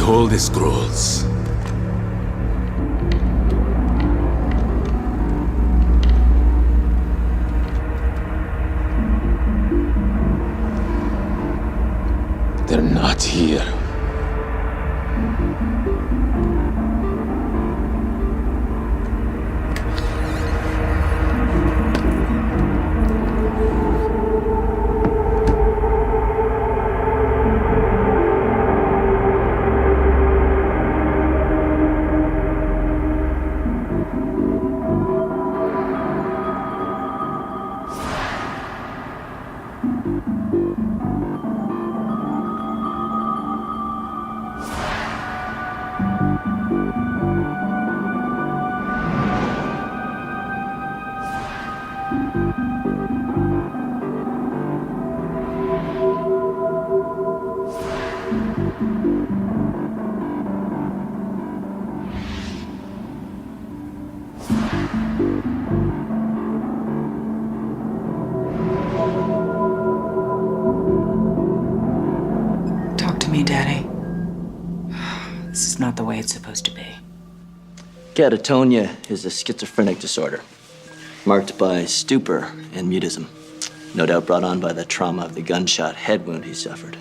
Behold the scrolls. They're not here. Daddy. This is not the way it's supposed to be. Catatonia is a schizophrenic disorder, marked by stupor and mutism, no doubt brought on by the trauma of the gunshot head wound he suffered.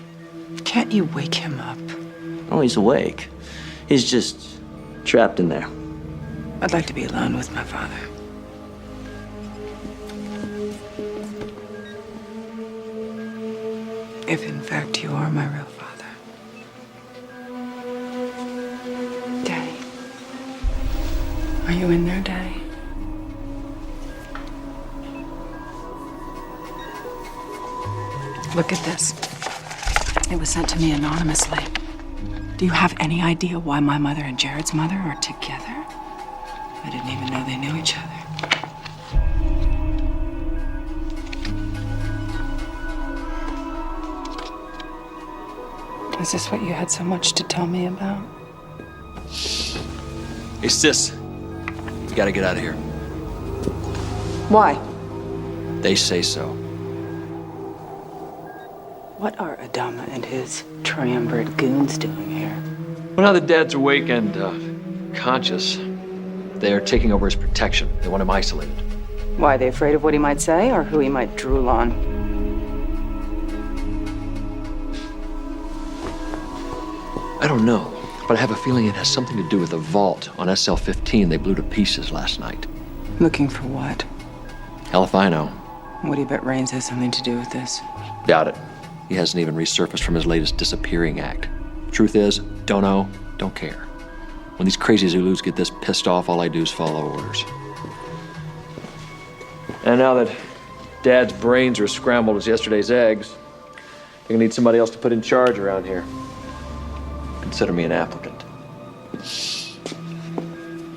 Can't you wake him up? Oh, he's awake. He's just trapped in there. I'd like to be alone with my father. If in fact you are my real father. Daddy. Are you in there, Daddy? Look at this. It was sent to me anonymously. Do you have any idea why my mother and Džerod's mother are together? I didn't even know they knew each other. Is this what you had so much to tell me about? Hey, sis. We gotta get out of here. Why? They say so. What are Adama and his triumvirate goons doing here? Well, now that Dad's awake and conscious, they are taking over his protection. They want him isolated. Why, are they afraid of what he might say or who he might drool on? I don't know, but I have a feeling it has something to do with the vault on SL-15 they blew to pieces last night. Looking for what? Hell if I know. What do you bet Rains has something to do with this? Doubt it. He hasn't even resurfaced from his latest disappearing act. Truth is, don't know, don't care. When these crazy Zulus get this pissed off, all I do is follow orders. And now that Dad's brains are scrambled as yesterday's eggs, they're gonna need somebody else to put in charge around here. Consider me an applicant.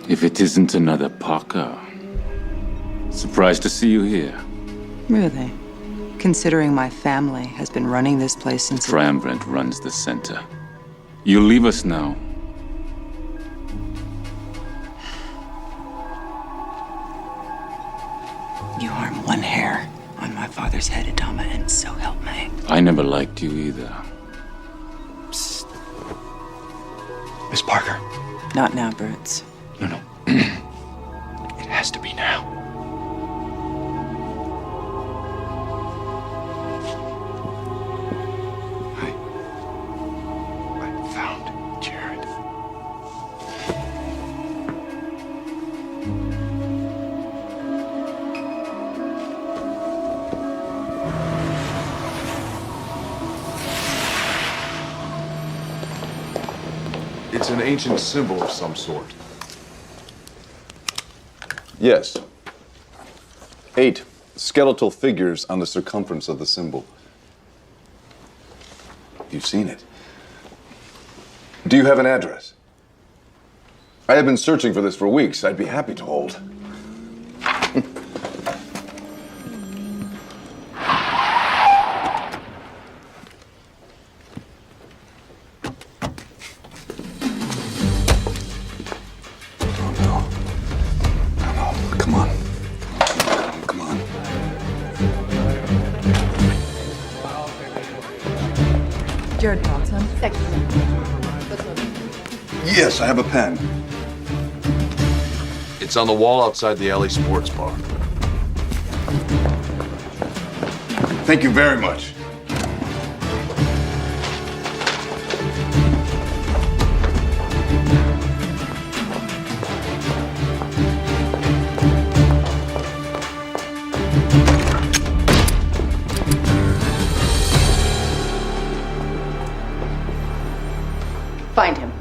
If it isn't another Parker. Surprised to see you here. Really? Considering my family has been running this place since... Triumvirate runs the center. You leave us now. You harm one hair on my father's head, Adama, and so help me. I never liked you either. Miss Parker. Not now, Brutes. No. It has to be now. I found Džerod. It's an ancient symbol of some sort. Yes. 8 skeletal figures on the circumference of the symbol. You've seen it. Do you have an address? I have been searching for this for weeks. I'd be happy to hold. Džerod, Watson. Yes, I have a pen. It's on the wall outside the alley sports bar. Thank you very much. Find him.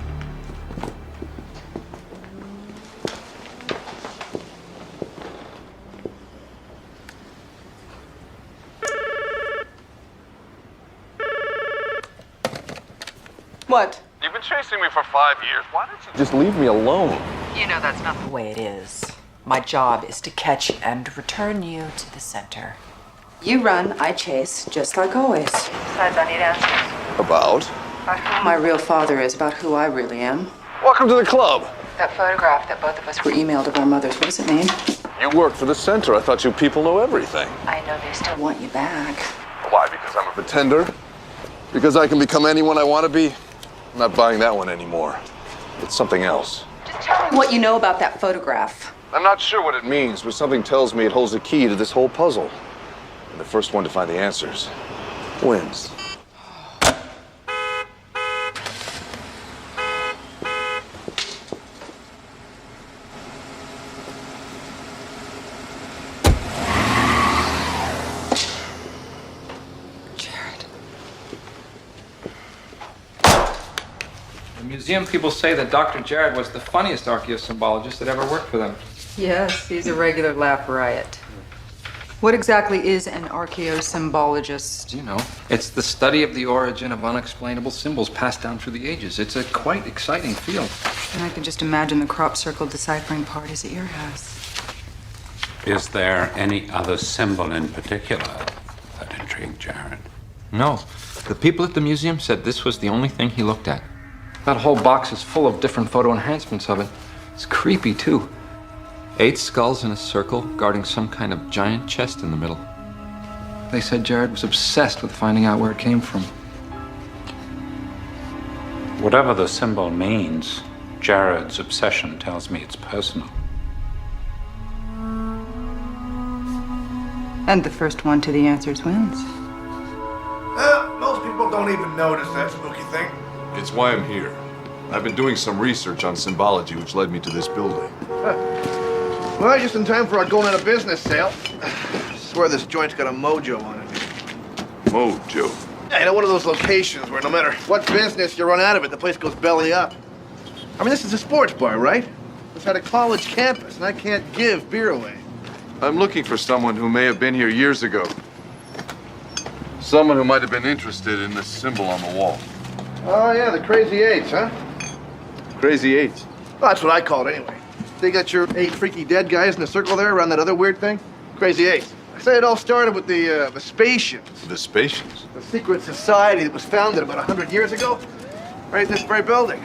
What? You've been chasing me for 5 years. Why don't you just leave me alone? You know that's not the way it is. My job is to catch you and return you to the center. You run, I chase, just like always. Besides, I need answers. About? About who my real father is, about who I really am. Welcome to the club. That photograph that both of us were emailed of our mothers, what does it mean? You work for the center. I thought you people know everything. I know they still want you back. Why? Because I'm a pretender? Because I can become anyone I want to be? I'm not buying that one anymore. It's something else. Just tell me what you know about that photograph. I'm not sure what it means, but something tells me it holds the key to this whole puzzle. And the first one to find the answers wins. The museum people say that Dr. Džerod was the funniest archaeosymbologist that ever worked for them. Yes, he's a regular laugh riot. What exactly is an archaeosymbologist? You know, it's the study of the origin of unexplainable symbols passed down through the ages. It's a quite exciting field. And I can just imagine the crop circle deciphering parties at your house. Is there any other symbol in particular that intrigued Džerod? No, the people at the museum said this was the only thing he looked at. That whole box is full of different photo enhancements of it. It's creepy, too. 8 skulls in a circle, guarding some kind of giant chest in the middle. They said Džerod was obsessed with finding out where it came from. Whatever the symbol means, Džerod's obsession tells me it's personal. And the first one to the answers wins. Most people don't even notice that spooky thing. It's why I'm here. I've been doing some research on symbology, which led me to this building. Well, just in time for our going out of business sale. I swear this joint's got a mojo on it. Mojo. Yeah, you know, one of those locations where no matter what business you run out of it, the place goes belly up. I mean, this is a sports bar, right? It's at a college campus, and I can't give beer away. I'm looking for someone who may have been here years ago. Someone who might have been interested in this symbol on the wall. Oh, yeah, the Crazy Eights, huh? Crazy Eights. Well, that's what I call it anyway. They got your 8 freaky dead guys in a circle there around that other weird thing? Crazy Eights. I say it all started with the Vespasians. The Vespasians? The secret society that was founded about 100 years ago, right in this very building.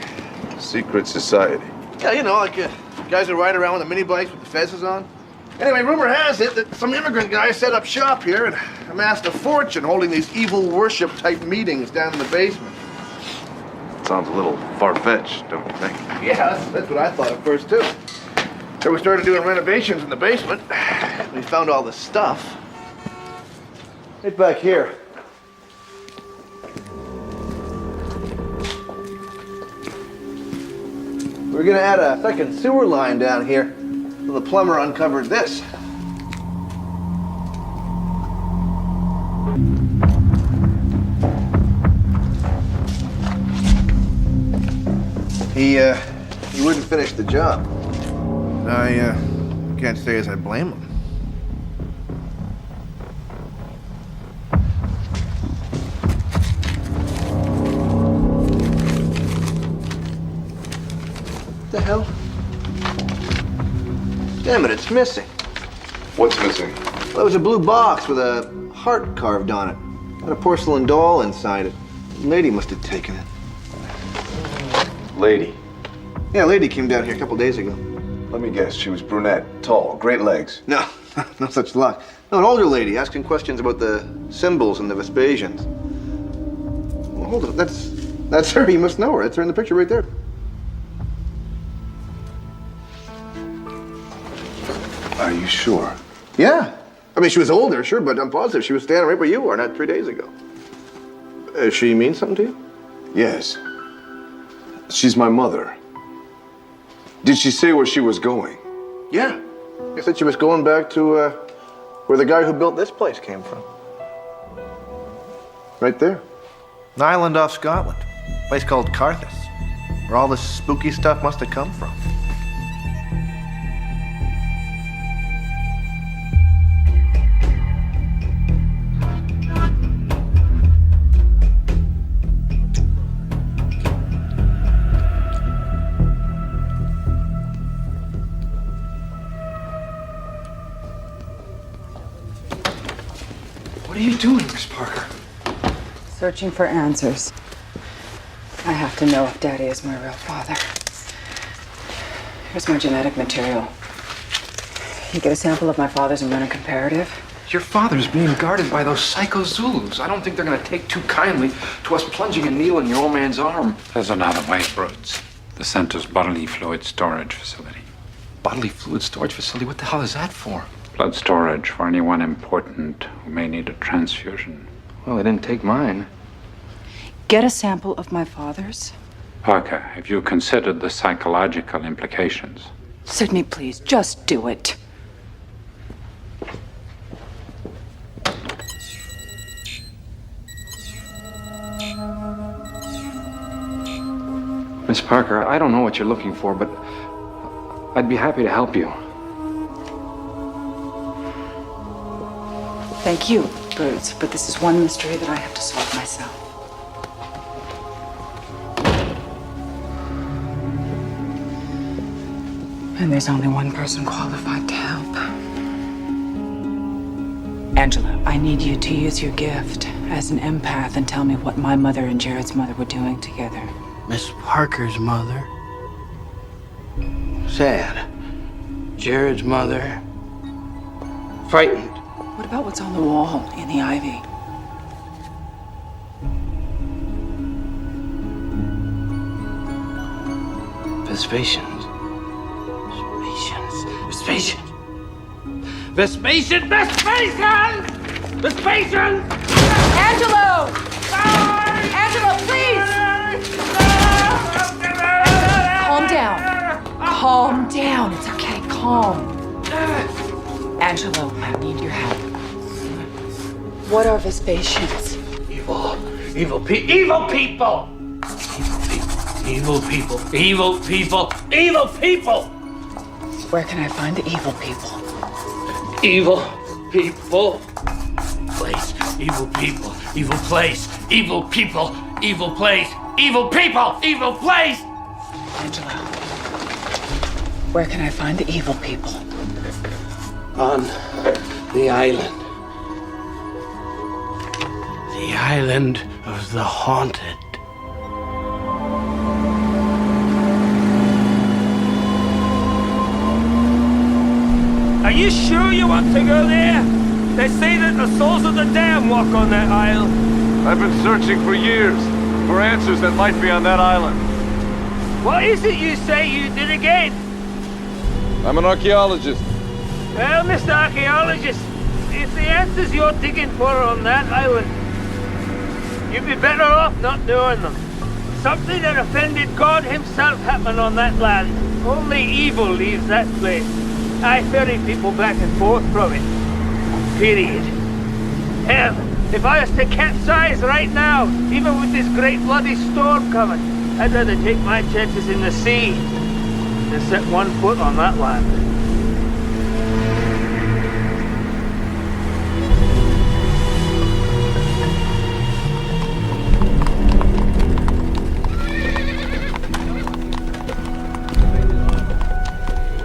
Secret society. Yeah, you know, like guys that ride around with the mini bikes with the fezzes on. Anyway, rumor has it that some immigrant guy set up shop here and amassed a fortune holding these evil worship type meetings down in the basement. Sounds a little far-fetched, don't you think? Yeah, that's what I thought at first, too. So we started doing renovations in the basement. We found all the stuff. Right back here. We're gonna add a second sewer line down here. So the plumber uncovered this. He wouldn't finish the job. I can't say as I blame him. What the hell? Damn it, it's missing. What's missing? Well, there was a blue box with a heart carved on it. Had a porcelain doll inside it. The lady must have taken it. Lady. Yeah, a lady came down here a couple days ago. Let me guess, she was brunette, tall, great legs. No, no such luck. No, an older lady asking questions about the symbols and the Vespasians. Well, hold on, that's her. You must know her. That's her in the picture right there. sure? Yeah. I mean, she was older, sure, but I'm positive she was standing right where you were, not 3 days ago. She mean something to you? Yes. She's my mother. Did she say where she was going? Yeah. I said she was going back to where the guy who built this place came from. Right there. An island off Scotland. A place called Carthus, where all this spooky stuff must have come from. What are you doing, Miss Parker? Searching for answers. I have to know if Daddy is my real father. Here's my genetic material. You get a sample of my father's and run a comparative. Your father's being guarded by those psycho Zulus. I don't think they're gonna take too kindly to us plunging a needle in your old man's arm. There's another way, Broods. The center's bodily fluid storage facility. Bodily fluid storage facility? What the hell is that for? Blood storage for anyone important who may need a transfusion. Well, they didn't take mine. Get a sample of my father's. Parker, have you considered the psychological implications? Sydney, please, just do it. Miss Parker, I don't know what you're looking for, but I'd be happy to help you. Thank you, Birds, but this is one mystery that I have to solve myself. And there's only one person qualified to help. Angela, I need you to use your gift as an empath and tell me what my mother and Jared's mother were doing together. Miss Parker's mother. Sad. Jared's mother. Frightened. What about what's on the wall in the ivy? Vespasians. Vespasian! Vespasian! Vespasian! Vespasian! Angelo! Angelo, please! Calm down. Calm down. It's okay. Calm. Angelo, I need your help. What are Vespasians? Evil people! Evil people! Where can I find the evil people? Evil people. Place. Evil people. Evil place. Evil people. Evil place. Evil people. Evil place. Angelo, where can I find the evil people? On the island. The island of the haunted. Are you sure you want to go there? They say that the souls of the damned walk on that isle. I've been searching for years for answers that might be on that island. What is it you say you did again? I'm an archaeologist. Well, Mr. Archaeologist, if the answers you're digging for are on that island, you'd be better off not knowing them. Something that offended God himself happened on that land. Only evil leaves that place. I ferry people back and forth from it. Period. Hell, if I was to capsize right now, even with this great bloody storm coming, I'd rather take my chances in the sea than set one foot on that land.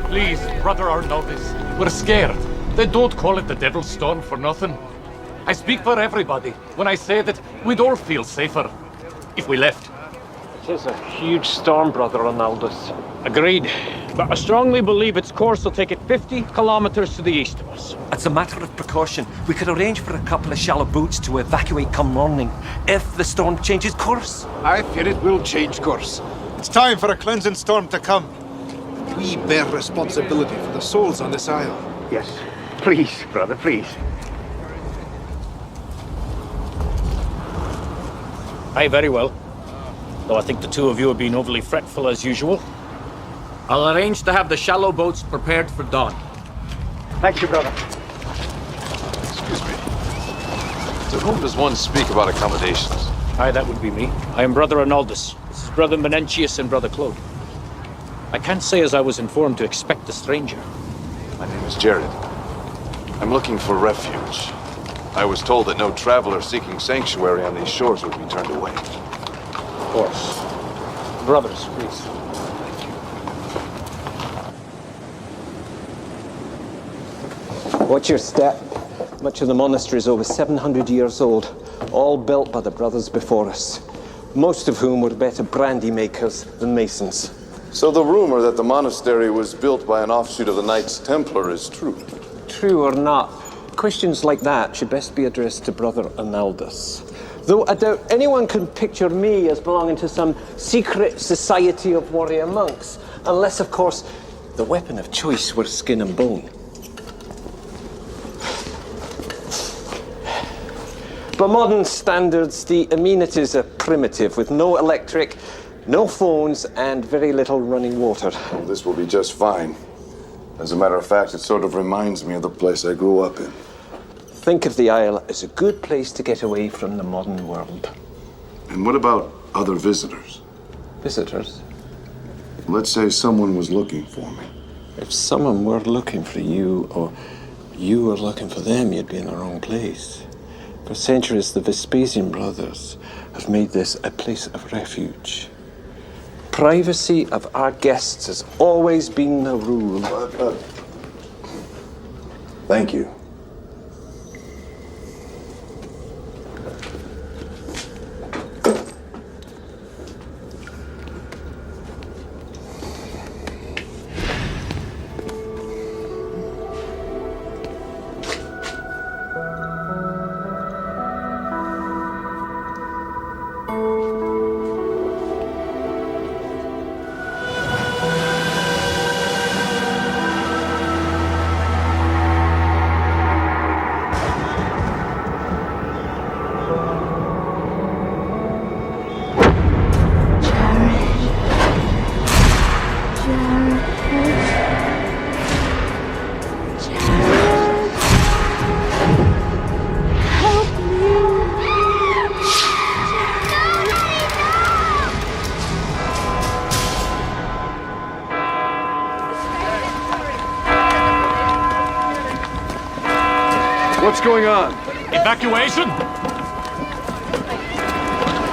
Please, brother or novice, we're scared. They don't call it the Devil's Storm for nothing. I speak for everybody when I say that we'd all feel safer if we left. It is a huge storm, Brother Ronaldus. Agreed. But I strongly believe its course will take it 50 kilometers to the east of us. As a matter of precaution, we could arrange for a couple of shallow boats to evacuate come morning, if the storm changes course. I fear it will change course. It's time for a cleansing storm to come. We bear responsibility for the souls on this isle. Yes. Please, brother, please. Aye, very well. Though I think the two of you have been overly fretful as usual. I'll arrange to have the shallow boats prepared for dawn. Thank you, brother. Excuse me. To whom does one speak about accommodations? Aye, that would be me. I am Brother Arnaldus. This is Brother Menentius and Brother Claude. I can't say as I was informed to expect a stranger. My name is Džerod. I'm looking for refuge. I was told that no traveler seeking sanctuary on these shores would be turned away. Of course. Brothers, please. Watch your step. Much of the monastery is over 700 years old, all built by the brothers before us, most of whom were better brandy makers than masons. So the rumor that the monastery was built by an offshoot of the Knights Templar is true? True or not, questions like that should best be addressed to Brother Arnaldus. Though I doubt anyone can picture me as belonging to some secret society of warrior monks, unless, of course, the weapon of choice were skin and bone. By modern standards, the amenities are primitive, with no electric, no phones, and very little running water. Well, this will be just fine. As a matter of fact, it sort of reminds me of the place I grew up in. Think of the Isle as a good place to get away from the modern world. And what about other visitors? Visitors? Let's say someone was looking for me. If someone were looking for you, or you were looking for them, you'd be in the wrong place. For centuries, the Vespasian brothers have made this a place of refuge. Privacy of our guests has always been the rule. Thank you. What's going on? Evacuation?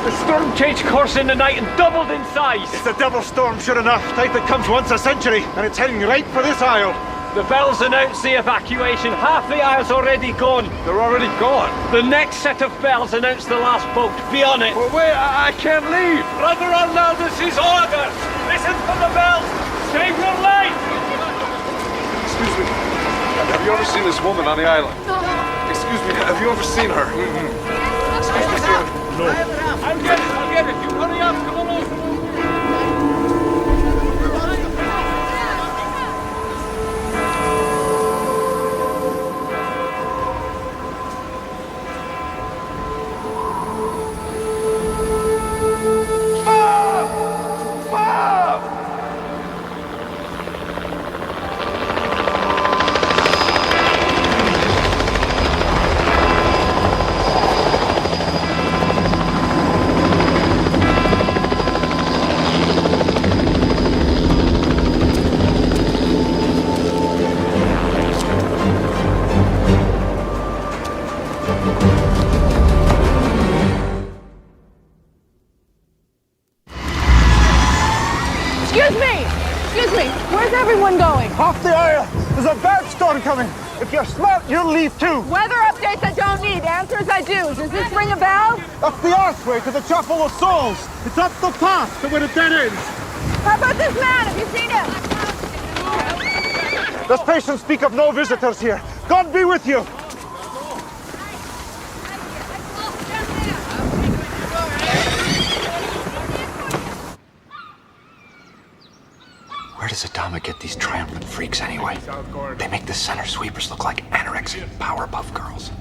The storm changed course in the night and doubled in size. It's a devil storm, sure enough. Type that comes once a century, and it's heading right for this isle. The bells announce the evacuation. Half the isle's already gone. They're already gone? The next set of bells announce the last boat. Be on it. Well, wait, I can't leave. Brother Arnaldus' orders. Listen for the bells. Save your life. Excuse me. Have you ever seen this woman on the island? Excuse me, have you ever seen her? Excuse me, sir. No. I'll get it. You hurry up. Come on over. Excuse me, where's everyone going? Off the isle. There's a bad storm coming. If you're smart, you'll leave too. Weather updates I don't need, answers I do. Does this ring a bell? Up the archway to the Chapel of Souls. It's up the path to where it dead ends. How about this man? Have you seen him? Does patients speak of no visitors here? God be with you. Where does it dump? Obama get these triumphant freaks anyway? They make the center sweepers look like anorexic Powerpuff Girls.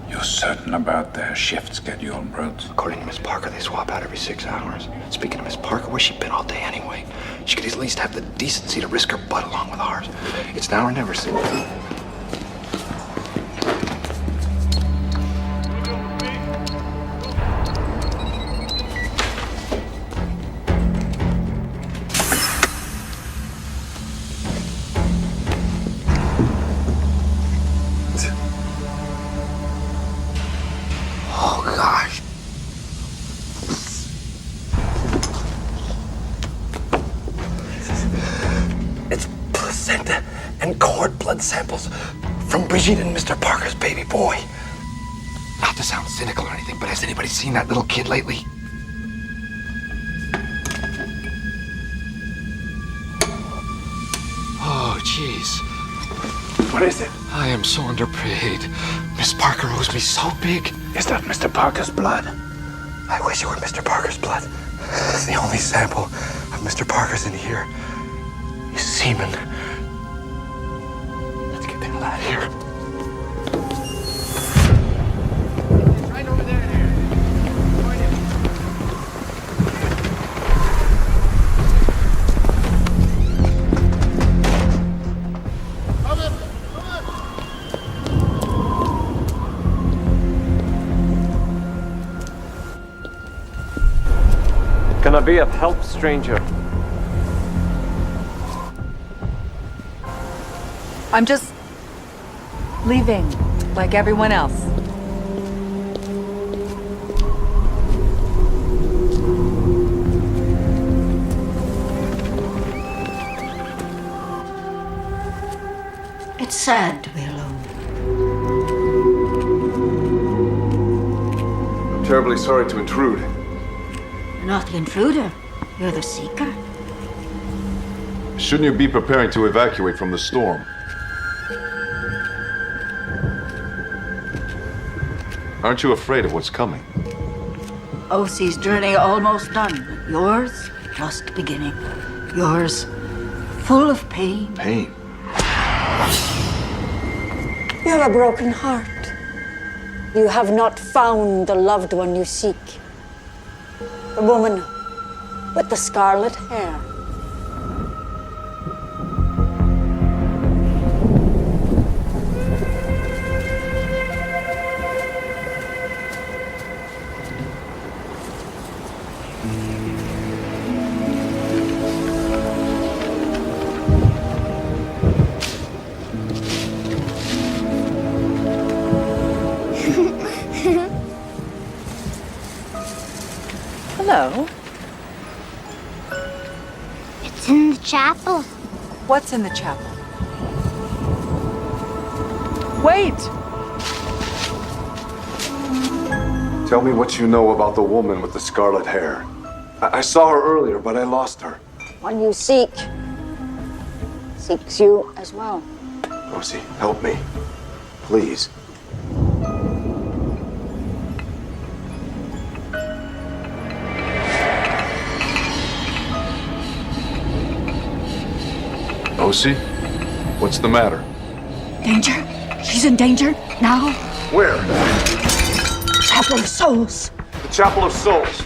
You're certain about their shift schedule, Broads? According to Miss Parker, they swap out every 6 hours. Speaking of Miss Parker, where's she been all day anyway? She could at least have the decency to risk her butt along with ours. It's now or never, see. Samples from Brigitte and Mr. Parker's baby boy. Not to sound cynical or anything, but has anybody seen that little kid lately? Oh, jeez. What is it? I am so underpaid. Miss Parker owes me so big. Is that Mr. Parker's blood? I wish it were Mr. Parker's blood. It's the only sample of Mr. Parker's in here. His semen. Out of here. Right over there. Find him. Can I be of help, stranger? I'm just leaving, like everyone else. It's sad to be alone. I'm terribly sorry to intrude. You're not the intruder. You're the seeker. Shouldn't you be preparing to evacuate from the storm? Aren't you afraid of what's coming? OC's journey almost done. Yours just beginning. Yours full of pain. Pain? You have a broken heart. You have not found the loved one you seek. The woman with the scarlet hair. Hello. It's in the chapel. What's in the chapel? Wait! Tell me what you know about the woman with the scarlet hair. I saw her earlier, but I lost her. One you seek seeks you as well. Rosie, help me. Please. Osi, what's the matter? Danger? She's in danger now? Where? Chapel of Souls. The Chapel of Souls.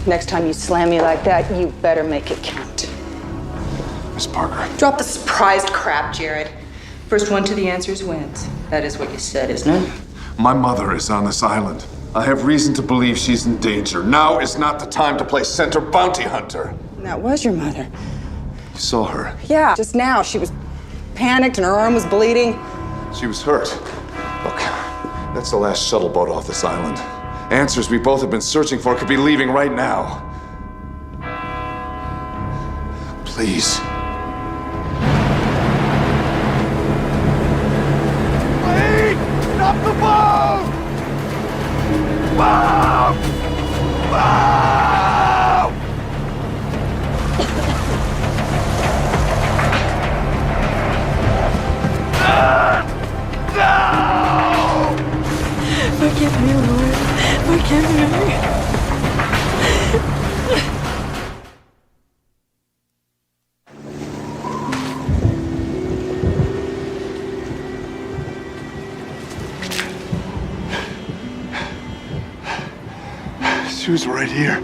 Next time you slam me like that, you better make it count. Miss Parker. Drop the surprised crap, Jared. First one to the answers wins. That is what you said, isn't it? My mother is on this island. I have reason to believe she's in danger. Now is not the time to play center bounty hunter. That was your mother. You saw her. Yeah, just now. She was panicked and her arm was bleeding. She was hurt. Look, that's the last shuttle boat off this island. Answers we both have been searching for could be leaving right now. Please. Wait! Stop the boat! Wow! Wow! No! Forgive me, Lord. Forgive me. She was right here.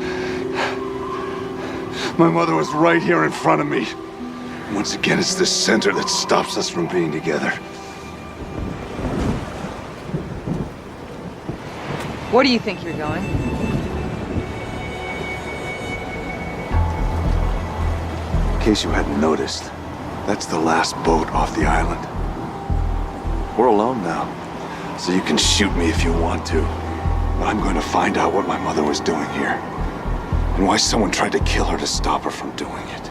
My mother was right here in front of me. Once again, it's this center that stops us from being together. Where do you think you're going? In case you hadn't noticed, that's the last boat off the island. We're alone now, so you can shoot me if you want to. But I'm going to find out what my mother was doing here, and why someone tried to kill her to stop her from doing it.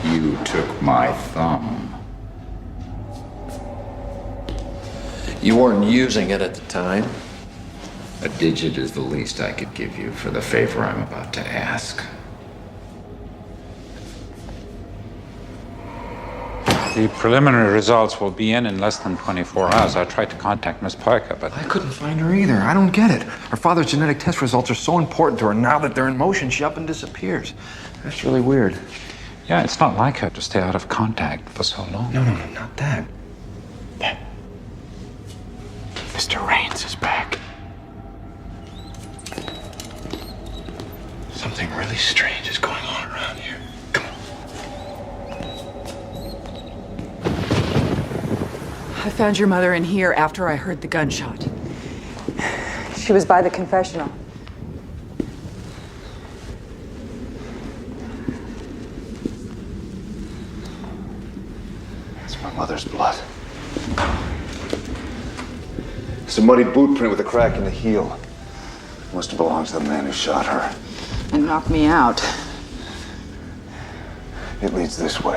You took my thumb. You weren't using it at the time. A digit is the least I could give you for the favor I'm about to ask. The preliminary results will be in less than 24 hours. I tried to contact Miss Parker, but... I couldn't find her either. I don't get it. Her father's genetic test results are so important to her. Now that they're in motion, she up and disappears. That's really weird. Yeah, it's not like her to stay out of contact for so long. No, not that. Mr. Raines is back. Something really strange is going on around here. Come on. I found your mother in here after I heard the gunshot. She was by the confessional. It's my mother's blood. It's a muddy boot print with a crack in the heel. Must have belonged to the man who shot her. And knocked me out. It leads this way.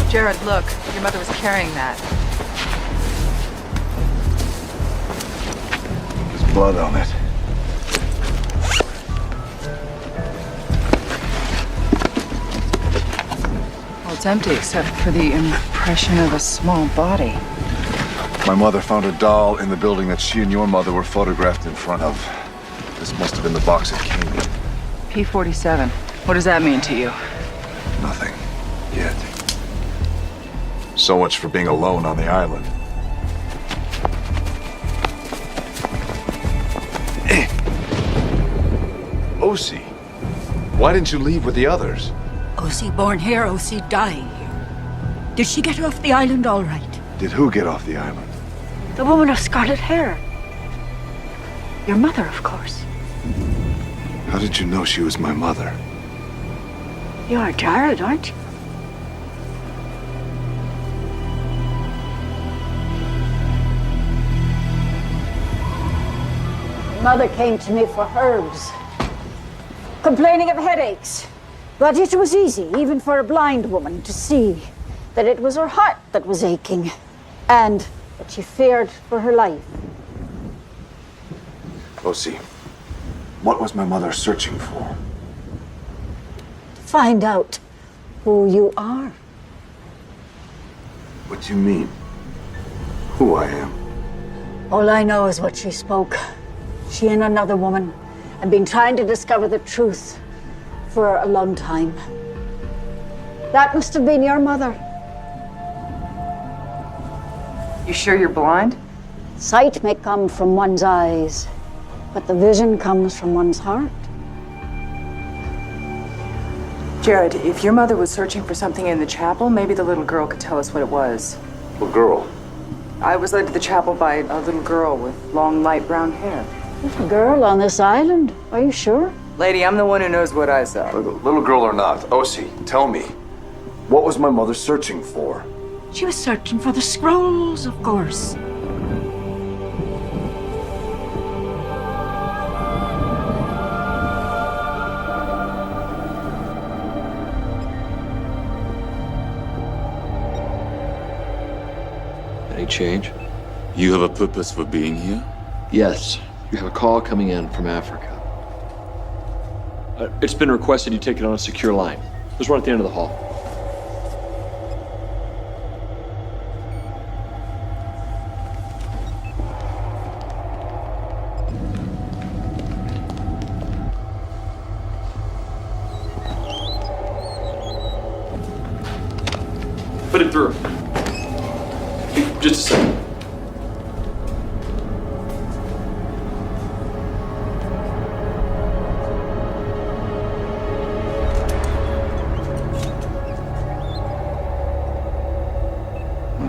Džerod, look. Your mother was carrying that. There's blood on it. Well, it's empty except for the impression of a small body. My mother found a doll in the building that she and your mother were photographed in front of. This must have been the box it came in. P-47. What does that mean to you? Nothing. Yet. So much for being alone on the island. Osi, why didn't you leave with the others? Osi born here, Osi die here. Did she get off the island all right? Did who get off the island? The woman of scarlet hair. Your mother, of course. How did you know she was my mother? You are Džerod, aren't you? Mother came to me for herbs, complaining of headaches. But it was easy, even for a blind woman, to see that it was her heart that was aching, and that she feared for her life. Osi, What was my mother searching for? Find out who you are. What do you mean? Who I am? All I know is what she spoke. She and another woman have been trying to discover the truth for a long time. That must have been your mother. You sure you're blind? Sight may come from one's eyes, but the vision comes from one's heart. Džerod, if your mother was searching for something in the chapel, maybe the little girl could tell us what it was. What girl? I was led to the chapel by a little girl with long, light brown hair. Little girl on this island? Are you sure? Lady, I'm the one who knows what I saw. Little girl or not, Osi, tell me. What was my mother searching for? She was searching for the scrolls, of course. Any change? You have a purpose for being here? Yes. You have a call coming in from Africa. It's been requested you take it on a secure line. There's one at the end of the hall. Put it through. Hey, just a second.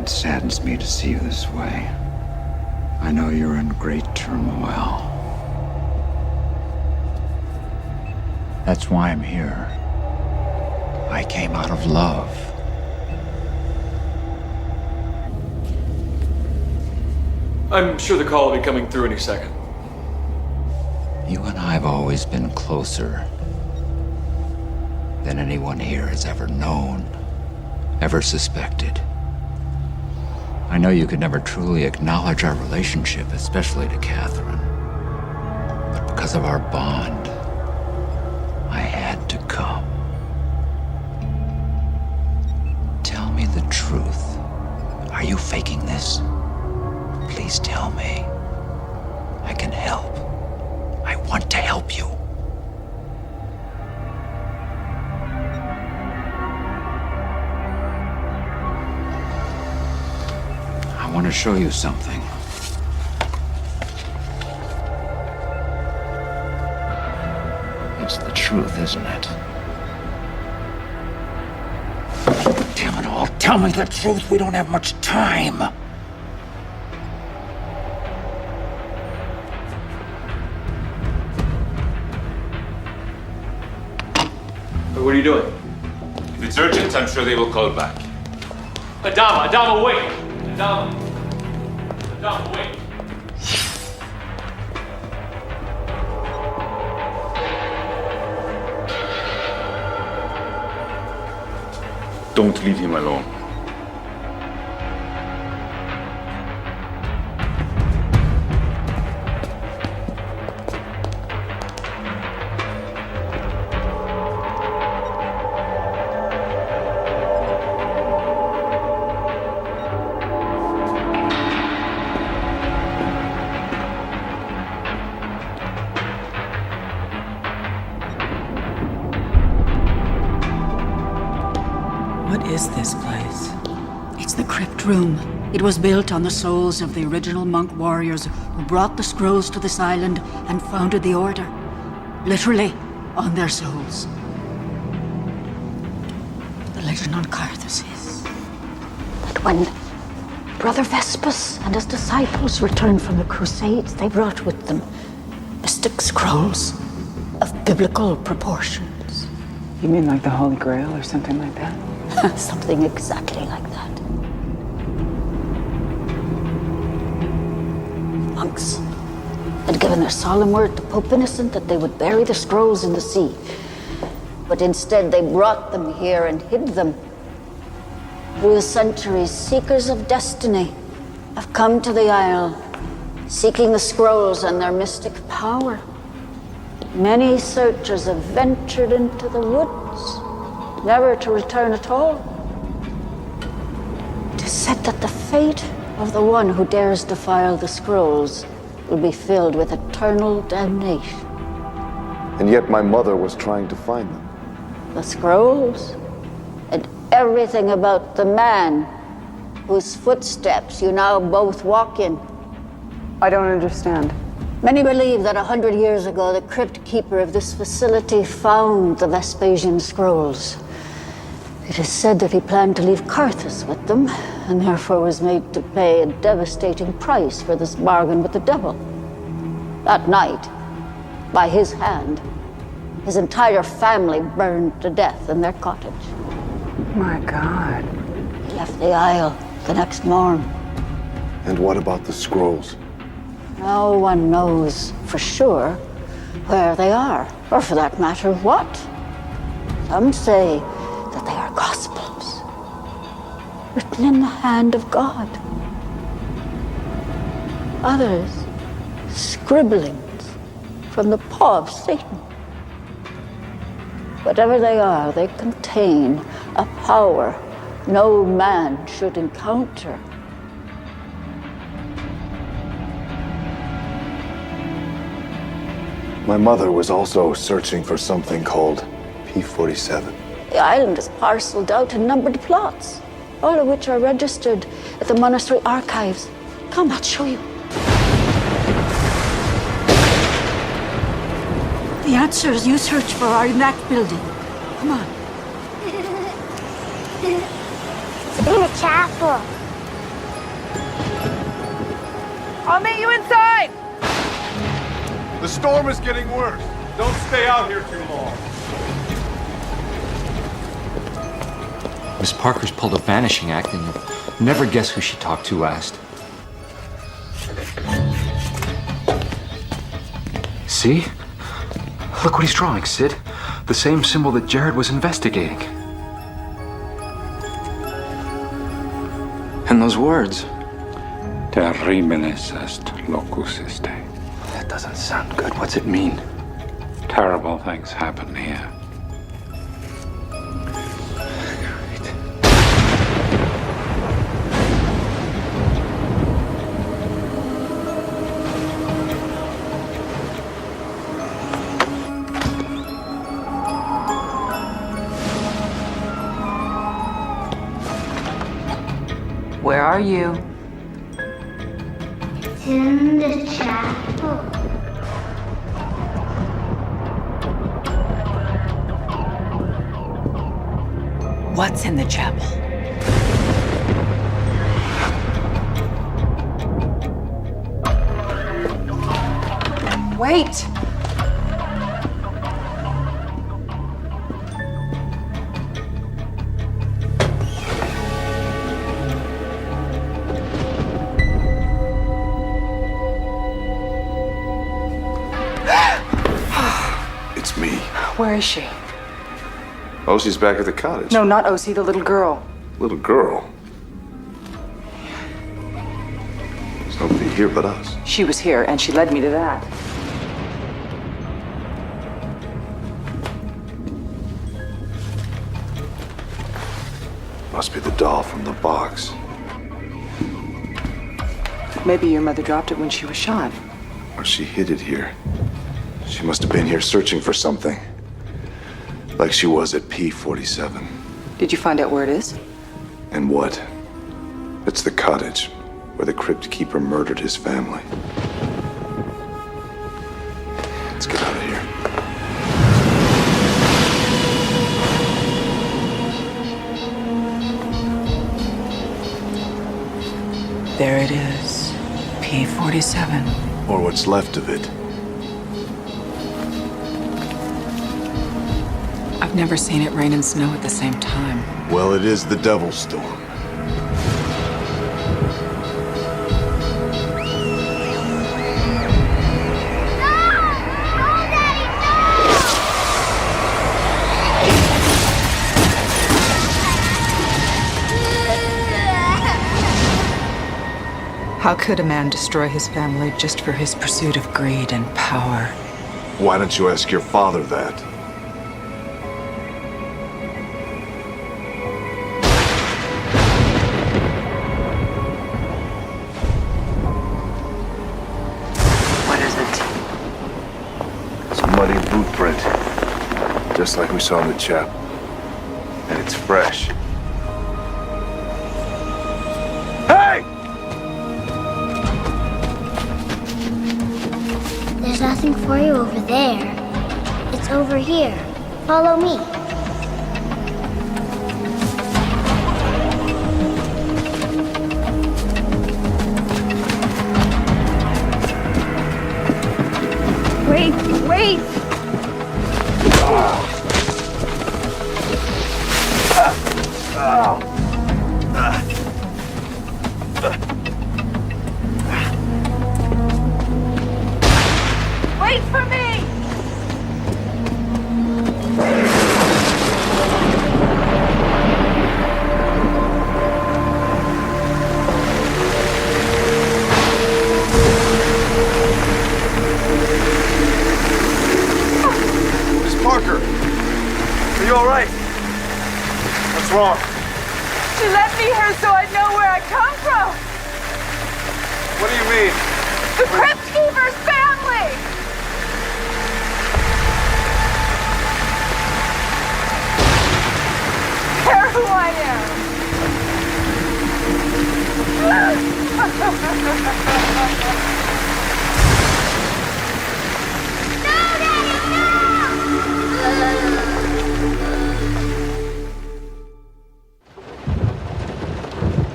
It saddens me to see you this way. I know you're in great turmoil. That's why I'm here. I came out of love. I'm sure the call will be coming through any second. You and I have always been closer than anyone here has ever known, ever suspected. I know you could never truly acknowledge our relationship, especially to Catherine. But because of our bond, I had to come. Tell me the truth. Are you faking this? Please tell me. I can help. I want to help you. I want to show you something. It's the truth, isn't it? Damn it all. Tell me the truth. We don't have much time. What are you doing? If it's urgent, I'm sure they will call back. Adama, wait! Adama, wait! Don't leave him alone. What is this place? It's the crypt room. It was built on the souls of the original monk warriors who brought the scrolls to this island and founded the order. Literally, on their souls. The legend on Carthus is that when Brother Vespus and his disciples returned from the Crusades, they brought with them mystic scrolls of biblical proportions. You mean like the Holy Grail or something like that? Something exactly like that. Monks had given their solemn word to Pope Innocent that they would bury the scrolls in the sea. But instead they brought them here and hid them. Through the centuries, seekers of destiny have come to the Isle, seeking the scrolls and their mystic power. Many searchers have ventured into the woods, never to return at all. It is said that the fate of the one who dares defile the scrolls will be filled with eternal damnation. And yet my mother was trying to find them. The scrolls and everything about the man whose footsteps you now both walk in. I don't understand. Many believe that 100 years ago, the crypt keeper of this facility found the Vespasian scrolls. It is said that he planned to leave Carthus with them, and therefore was made to pay a devastating price for this bargain with the devil. That night, by his hand, his entire family burned to death in their cottage. My God. He left the isle the next morn. And what about the scrolls? No one knows for sure where they are, or for that matter, what. Some say that they are gospels, written in the hand of God. Others, scribblings from the paw of Satan. Whatever they are, they contain a power no man should encounter. My mother was also searching for something called P-47. The island is parceled out in numbered plots, all of which are registered at the monastery archives. Come, I'll show you. The answers you search for are in that building. Come on. It's in the chapel. I'll meet you inside! The storm is getting worse. Don't stay out here too long. Miss Parker's pulled a vanishing act, and you'll never guess who she talked to last. See? Look what he's drawing, Sid. The same symbol that Džerod was investigating. And those words. Terribilis est locus este. That doesn't sound good. What's it mean? Terrible things happen here. Where are you? It's in the chapel. What's in the chapel? Wait! It's me. Where is she? Oh, she's back at the cottage. No, not Osi, the little girl. Little girl? There's nobody here but us. She was here, and she led me to that. Must be the doll from the box. Maybe your mother dropped it when she was shot. Or she hid it here. She must have been here searching for something. Like she was at P-47. Did you find out where it is? And what? It's the cottage where the crypt keeper murdered his family. Let's get out of here. There it is. P-47. Or what's left of it. I've never seen it rain and snow at the same time. Well, it is the Devil's Storm. How could a man destroy his family just for his pursuit of greed and power? Why don't you ask your father that? What is it? It's a muddy boot print, just like we saw in the chap. And it's fresh. Hey! There's nothing for you over there. It's over here. Follow me. Wait, wait! Wait for me! Miss Parker! Are you all right? What's wrong? She left me here so I'd know where I come from! What do you mean? The Crypt Keeper's family! They're who I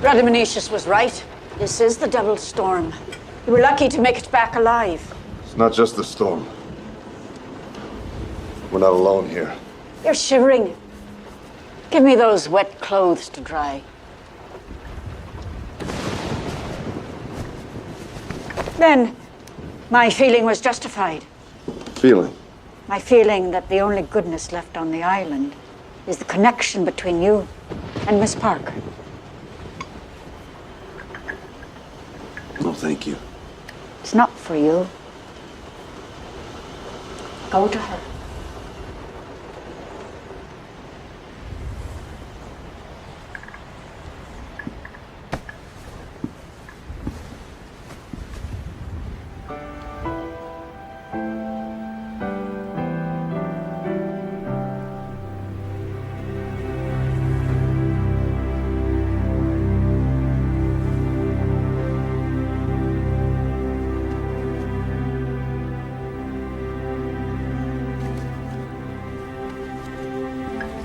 Radamanicius was right. This is the Devil's Storm. You were lucky to make it back alive. It's not just the storm. We're not alone here. You're shivering. Give me those wet clothes to dry. Then, my feeling was justified. Feeling? My feeling that the only goodness left on the island is the connection between you and Miss Parker. No, thank you. It's not for you. Go to her.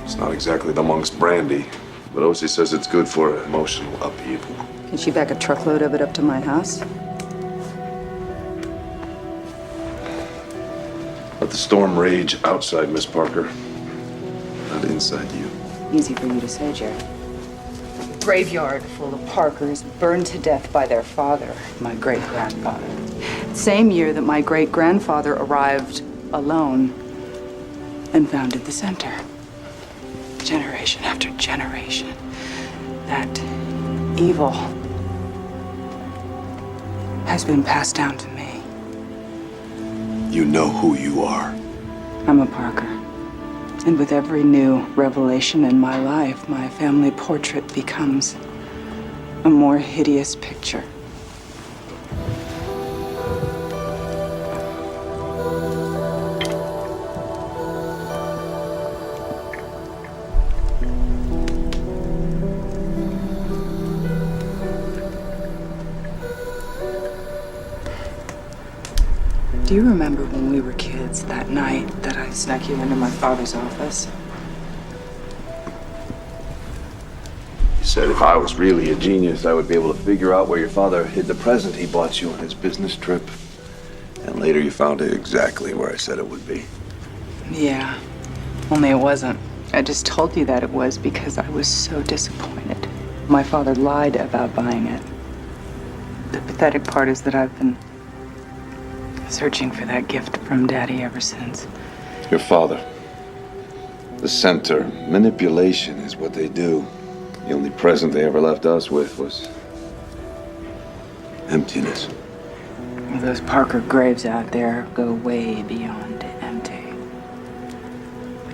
It's not exactly the monk's brandy, but Osi says it's good for emotional upheaval. Can she back a truckload of it up to my house? Let the storm rage outside, Miss Parker, not inside you. Easy for you to say, Jared. Graveyard full of Parkers burned to death by their father, my great-grandfather. Same year that my great-grandfather arrived alone and founded the center. Generation after generation, that evil has been passed down to me. You know who you are. I'm a Parker. And with every new revelation in my life, my family portrait becomes a more hideous picture. Do you remember when we were kids that night that I snuck you into my father's office? You said if I was really a genius, I would be able to figure out where your father hid the present he bought you on his business trip. And later you found it exactly where I said it would be. Yeah, only it wasn't. I just told you that it was because I was so disappointed. My father lied about buying it. The pathetic part is that I've been searching for that gift from Daddy ever since. Your father. The center. Manipulation is what they do. The only present they ever left us with was emptiness. Those Parker graves out there go way beyond it.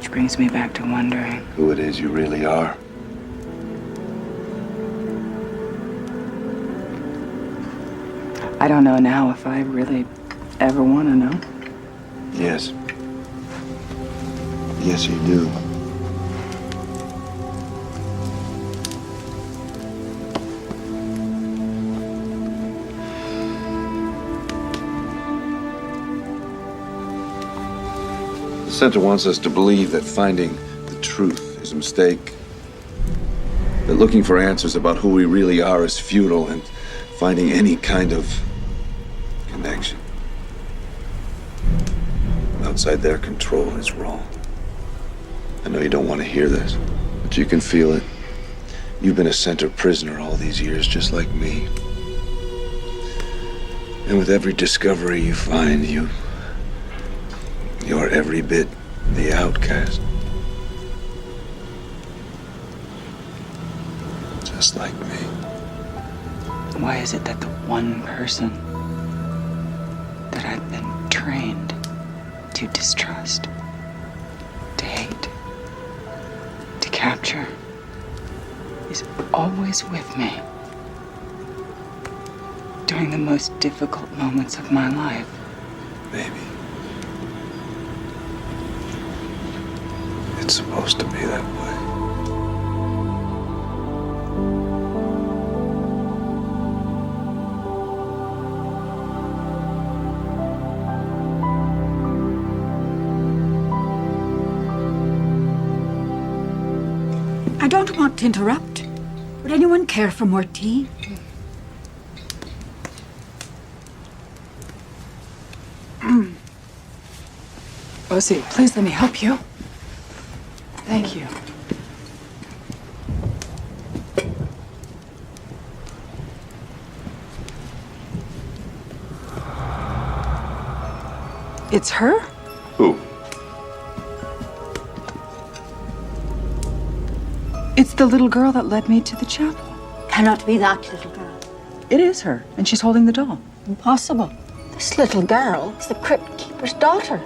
Which brings me back to wondering who it is you really are. I don't know now if I really ever want to know. Yes. Yes, you do. The Center wants us to believe that finding the truth is a mistake. That looking for answers about who we really are is futile, and finding any kind of connection outside their control is wrong. I know you don't want to hear this, but you can feel it. You've been a Center prisoner all these years, just like me. And with every discovery you find, you're every bit the outcast. Just like me. Why is it that the one person that I've been trained to distrust, to hate, to capture, is always with me during the most difficult moments of my life? Maybe. It's supposed to be that way. I don't want to interrupt. Would anyone care for more tea? Rosie, please let me help you. Thank you. It's her? Who? It's the little girl that led me to the chapel. Cannot be that little girl. It is her, and she's holding the doll. Impossible. This little girl is the crypt keeper's daughter.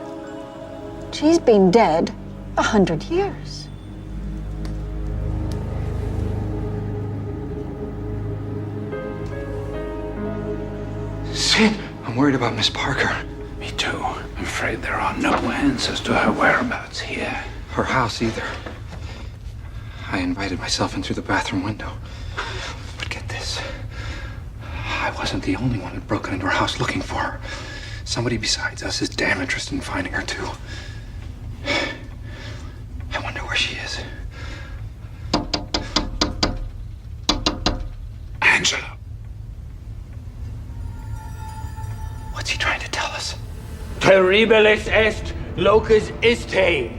She's been dead 100 years. Sid, I'm worried about Miss Parker. Me too. I'm afraid there are no answers to her whereabouts here. Her house either. I invited myself in through the bathroom window. But get this. I wasn't the only one who'd broken into her house looking for her. Somebody besides us is damn interested in finding her too. I wonder where she is. Angela. What's he trying to tell us? Terribilis est locus iste.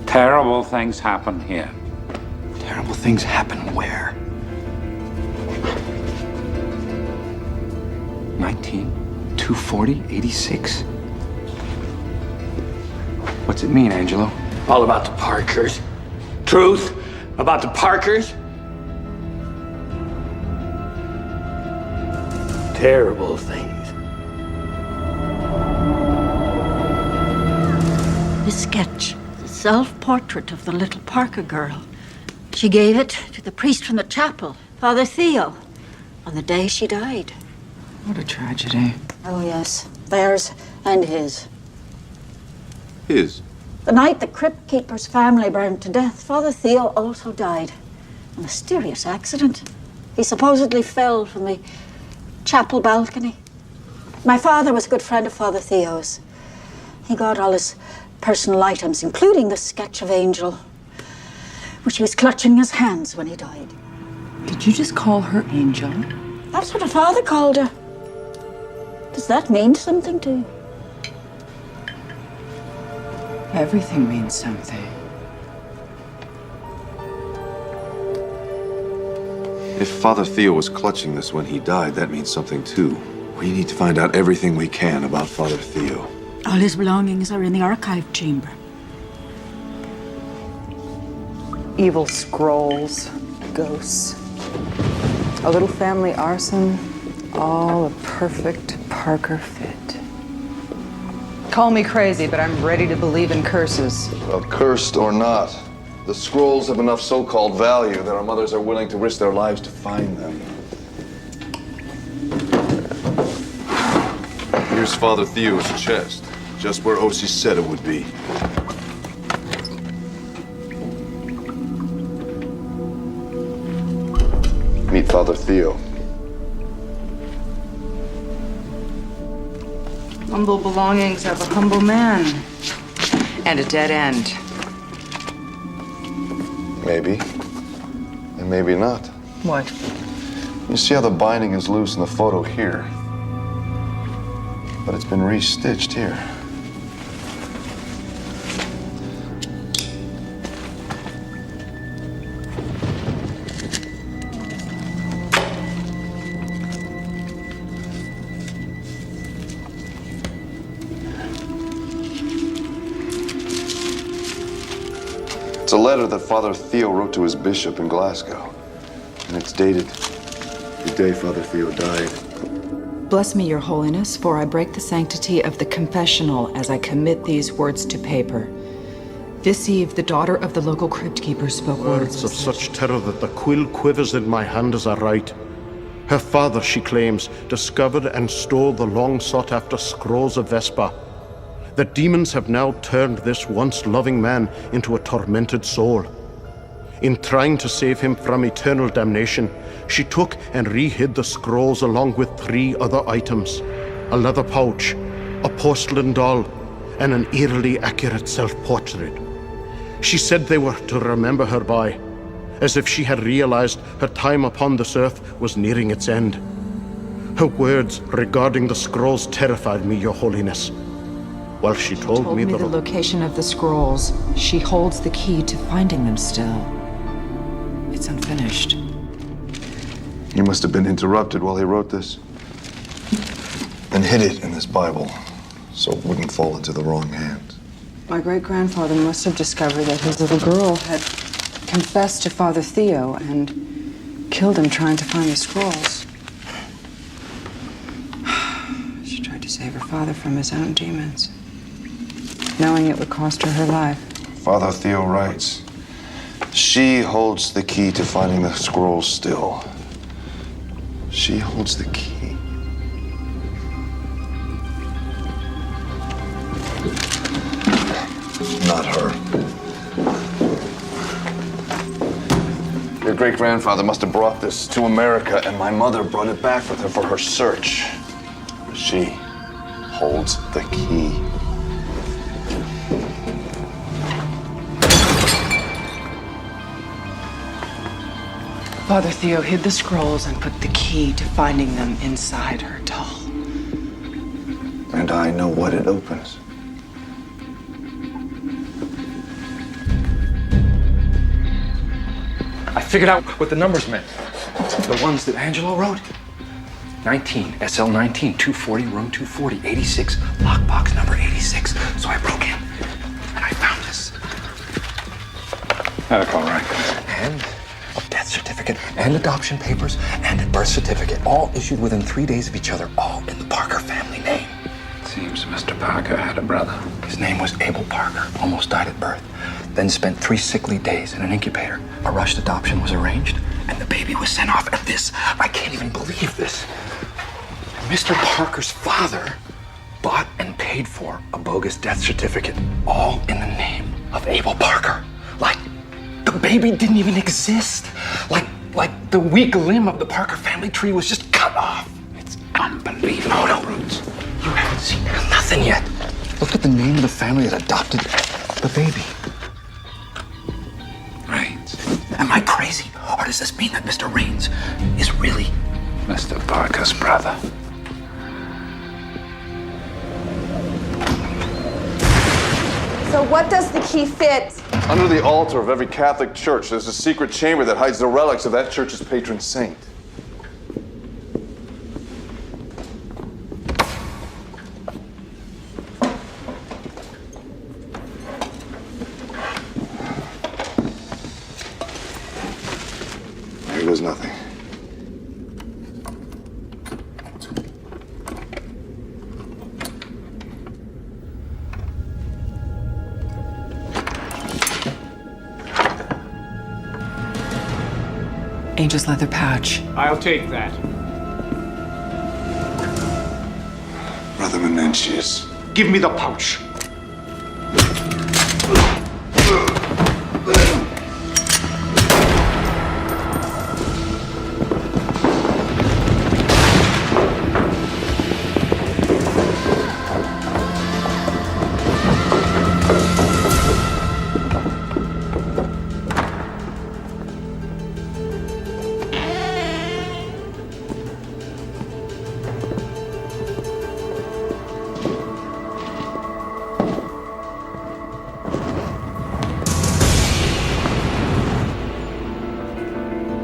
Terrible things happen here. Terrible things happen where? 240, 86? What's it mean, Angelo? All about the Parkers. Truth about the Parkers. Terrible things. The sketch, the self-portrait of the little Parker girl. She gave it to the priest from the chapel, Father Theo, on the day she died. What a tragedy. Oh, yes. Theirs and his. His? The night the crypt keeper's family burned to death, Father Theo also died. A mysterious accident. He supposedly fell from the chapel balcony. My father was a good friend of Father Theo's. He got all his personal items, including the sketch of Angel, which he was clutching in his hands when he died. Did you just call her Angel? That's what her father called her. Does that mean something to you? Everything means something. If Father Theo was clutching this when he died, that means something too. We need to find out everything we can about Father Theo. All his belongings are in the archive chamber. Evil scrolls, ghosts, a little family arson, all a perfect Parker fit. Call me crazy, but I'm ready to believe in curses. Well, cursed or not, the scrolls have enough so-called value that our mothers are willing to risk their lives to find them. Here's Father Theo's chest, just where Osi said it would be. Meet Father Theo. Humble belongings of a humble man. And a dead end. Maybe. And maybe not. What? You see how the binding is loose in the photo here? But it's been re-stitched here. It's a letter that Father Theo wrote to his bishop in Glasgow. And it's dated the day Father Theo died. Bless me, Your Holiness, for I break the sanctity of the confessional as I commit these words to paper. This eve, the daughter of the local crypt keeper spoke Words of such terror that the quill quivers in my hand as I write. Her father, she claims, discovered and stole the long-sought-after scrolls of Vespa. The demons have now turned this once loving man into a tormented soul. In trying to save him from eternal damnation, she took and re-hid the scrolls along with 3 other items: a leather pouch, a porcelain doll, and an eerily accurate self-portrait. She said they were to remember her by, as if she had realized her time upon this earth was nearing its end. Her words regarding the scrolls terrified me, Your Holiness. While she told me the location of the scrolls, she holds the key to finding them still. It's unfinished. He must have been interrupted while he wrote this. And hid it in this Bible, so it wouldn't fall into the wrong hands. My great-grandfather must have discovered that his little girl had confessed to Father Theo and killed him trying to find the scrolls. She tried to save her father from his own demons, knowing it would cost her her life. Father Theo writes, she holds the key to finding the scrolls still. She holds the key. Not her. Your great-grandfather must have brought this to America, and my mother brought it back with her for her search. She holds the key. Father Theo hid the scrolls and put the key to finding them inside her doll. And I know what it opens. I figured out what the numbers meant. The ones that Angelo wrote. 19, SL19, 240, room 240, 86, lockbox number 86. So I broke in, and I found this. Medical records. And a death certificate, and adoption papers, and a birth certificate, all issued within 3 days of each other, all in the Parker family name. Seems Mr. Parker had a brother. His name was Abel Parker, almost died at birth, then spent 3 sickly days in an incubator. A rushed adoption was arranged, and the baby was sent off. And this, I can't even believe this. Mr. Parker's father bought and paid for a bogus death certificate, all in the name of Abel Parker. Like the baby didn't even exist. Like the weak limb of the Parker family tree was just cut off. It's unbelievable. No, Roots. You haven't seen nothing yet. Look at the name of the family that adopted the baby. Rains. Am I crazy? Or does this mean that Mr. Rains is really Mr. Parker's brother? So what does the key fit? Under the altar of every Catholic church, there's a secret chamber that hides the relics of that church's patron saint. Here goes nothing. Angel's leather pouch. I'll take that. Brother Menentius. Give me the pouch.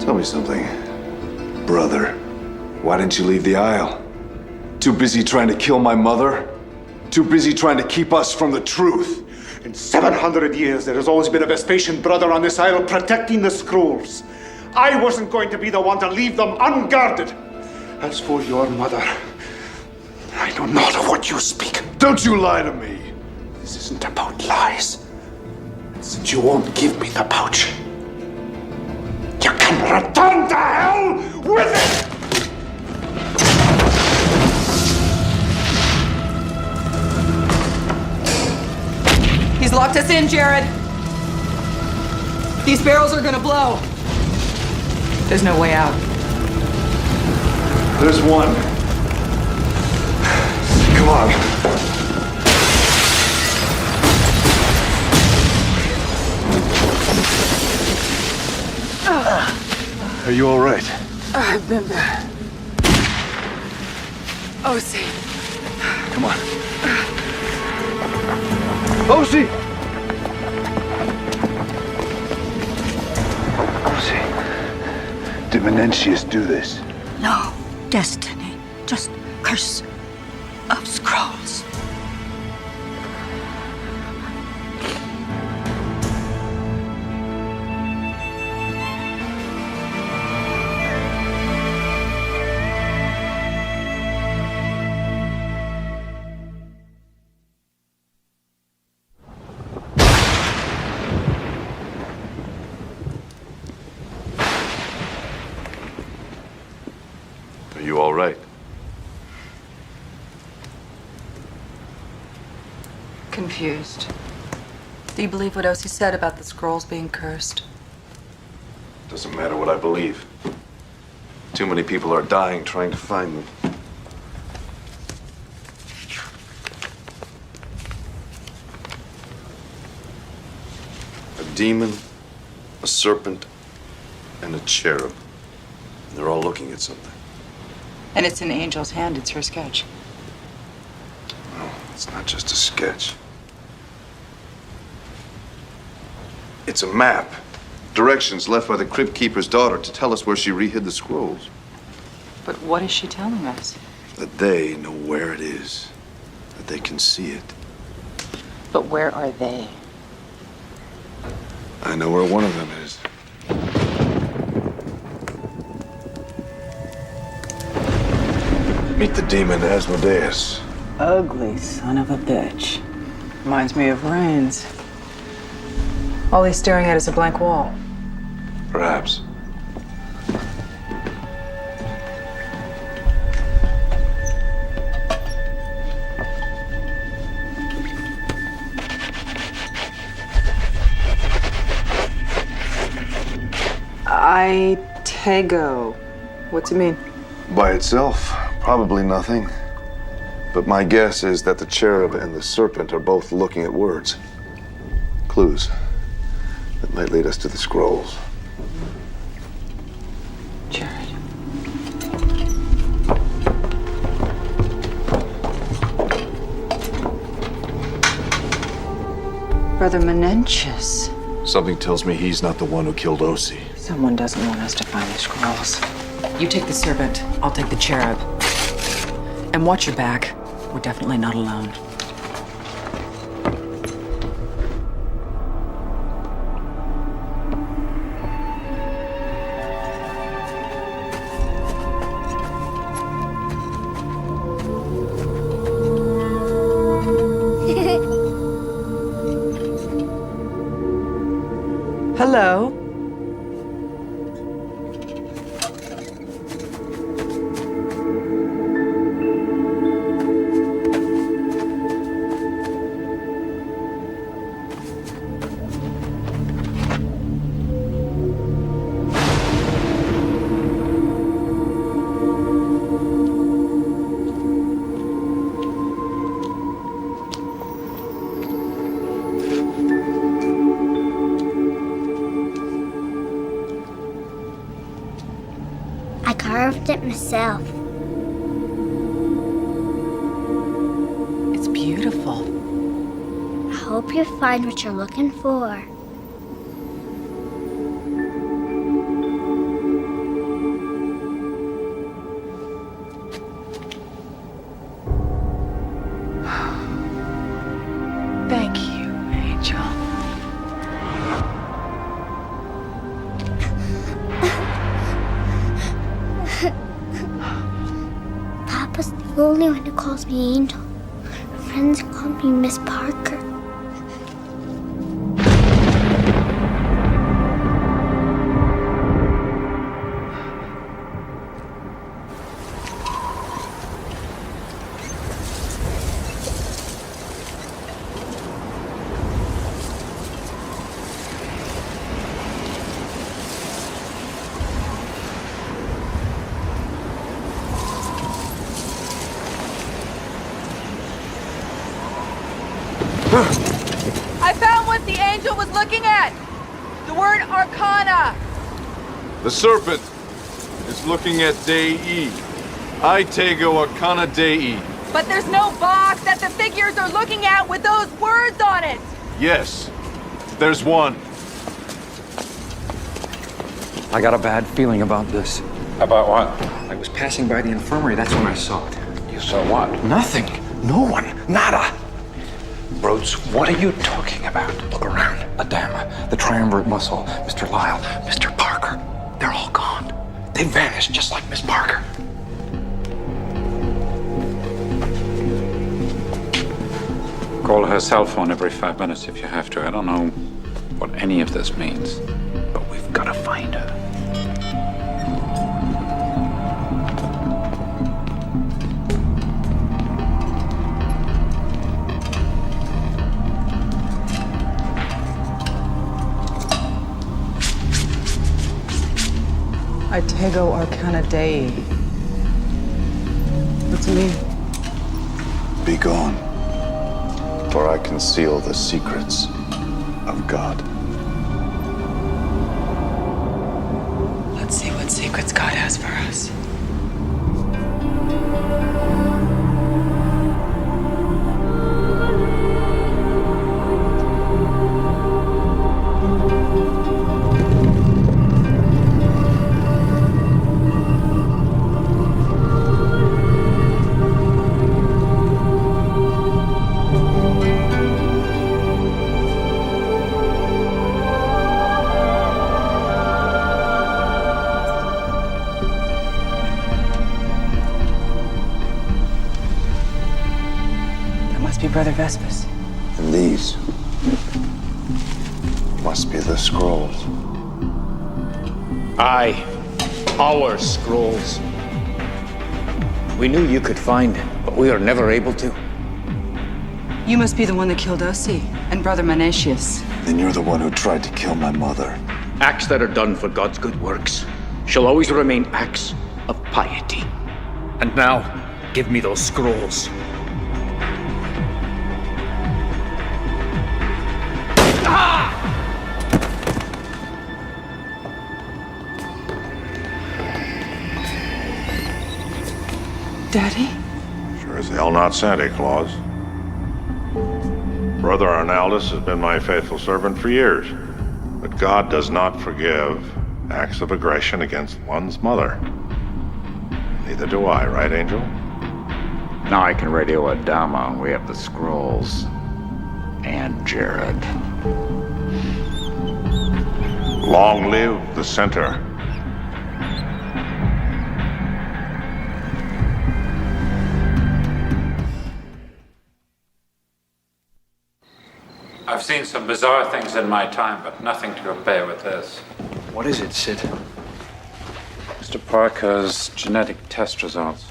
Tell me something. Brother, why didn't you leave the Isle? Too busy trying to kill my mother? Too busy trying to keep us from the truth? In 700 years, there has always been a Vespasian brother on this isle protecting the scrolls. I wasn't going to be the one to leave them unguarded. As for your mother, I know not of what you speak. Don't you lie to me! This isn't about lies. Since you won't give me the pouch, you can return to hell with it! He's locked us in, Džerod. These barrels are gonna blow. There's no way out. There's one. Come on. Are you all right? I've been there. Osi. Come on. Osi! Osi, did Menentius do this? No destiny, just curse of scrolls. Are you all right? Confused. Do you believe what Osi said about the scrolls being cursed? Doesn't matter what I believe. Too many people are dying trying to find them. A demon, a serpent, and a cherub. And they're all looking at something. And it's in Angel's hand. It's her sketch. No, it's not just a sketch. It's a map. Directions left by the Crypt Keeper's daughter to tell us where she rehid the scrolls. But what is she telling us? That they know where it is. That they can see it. But where are they? I know where one of them is. Meet the demon Asmodeus. Ugly son of a bitch. Reminds me of Rains. All he's staring at is a blank wall. Perhaps. Tego. What's it mean? By itself, probably nothing. But my guess is that the cherub and the serpent are both looking at words. Clues that might lead us to the scrolls. Džerod. Brother Menentius. Something tells me he's not the one who killed Osi. Someone doesn't want us to find the scrolls. You take the serpent, I'll take the cherub. And watch your back. We're definitely not alone. Hello. myself. It's beautiful. I hope you find what you're looking for. Thank you, Angel. Papa's the only one who calls me Angel. Friends call me Miss Parker. I found what the angel was looking at! The word Arcana! The serpent is looking at Dei. I tego Arcana Dei. But there's no box that the figures are looking at with those words on it! Yes, there's one. I got a bad feeling about this. About what? I was passing by the infirmary, that's when I saw it. You saw what? Nothing. No one. Nada. Rhodes, what are you talking about? Look around. The dam, the triumvirate muscle, Mr. Lyle, Mr. Parker. They're all gone. They vanished just like Miss Parker. Call her cell phone every 5 minutes if you have to. I don't know what any of this means, but we've got to find her. I tego Arcana Dei. What's it mean? Be gone, for I conceal the secrets of God. Let's see what secrets God has for us. Brother Vespus. And these must be the scrolls. Aye, our scrolls. We knew you could find it, but we were never able to. You must be the one that killed Osi and Brother Manatius. Then you're the one who tried to kill my mother. Acts that are done for God's good works shall always remain acts of piety. And now, give me those scrolls. Daddy? Sure as hell not Santa Claus. Brother Arnaldus has been my faithful servant for years, but God does not forgive acts of aggression against one's mother. Neither do I, right, Angel? Now I can radio Adama. We have the scrolls. And Džerod. Long live the center. I've seen some bizarre things in my time, but nothing to compare with this. What is it, Sid? Mr. Parker's genetic test results.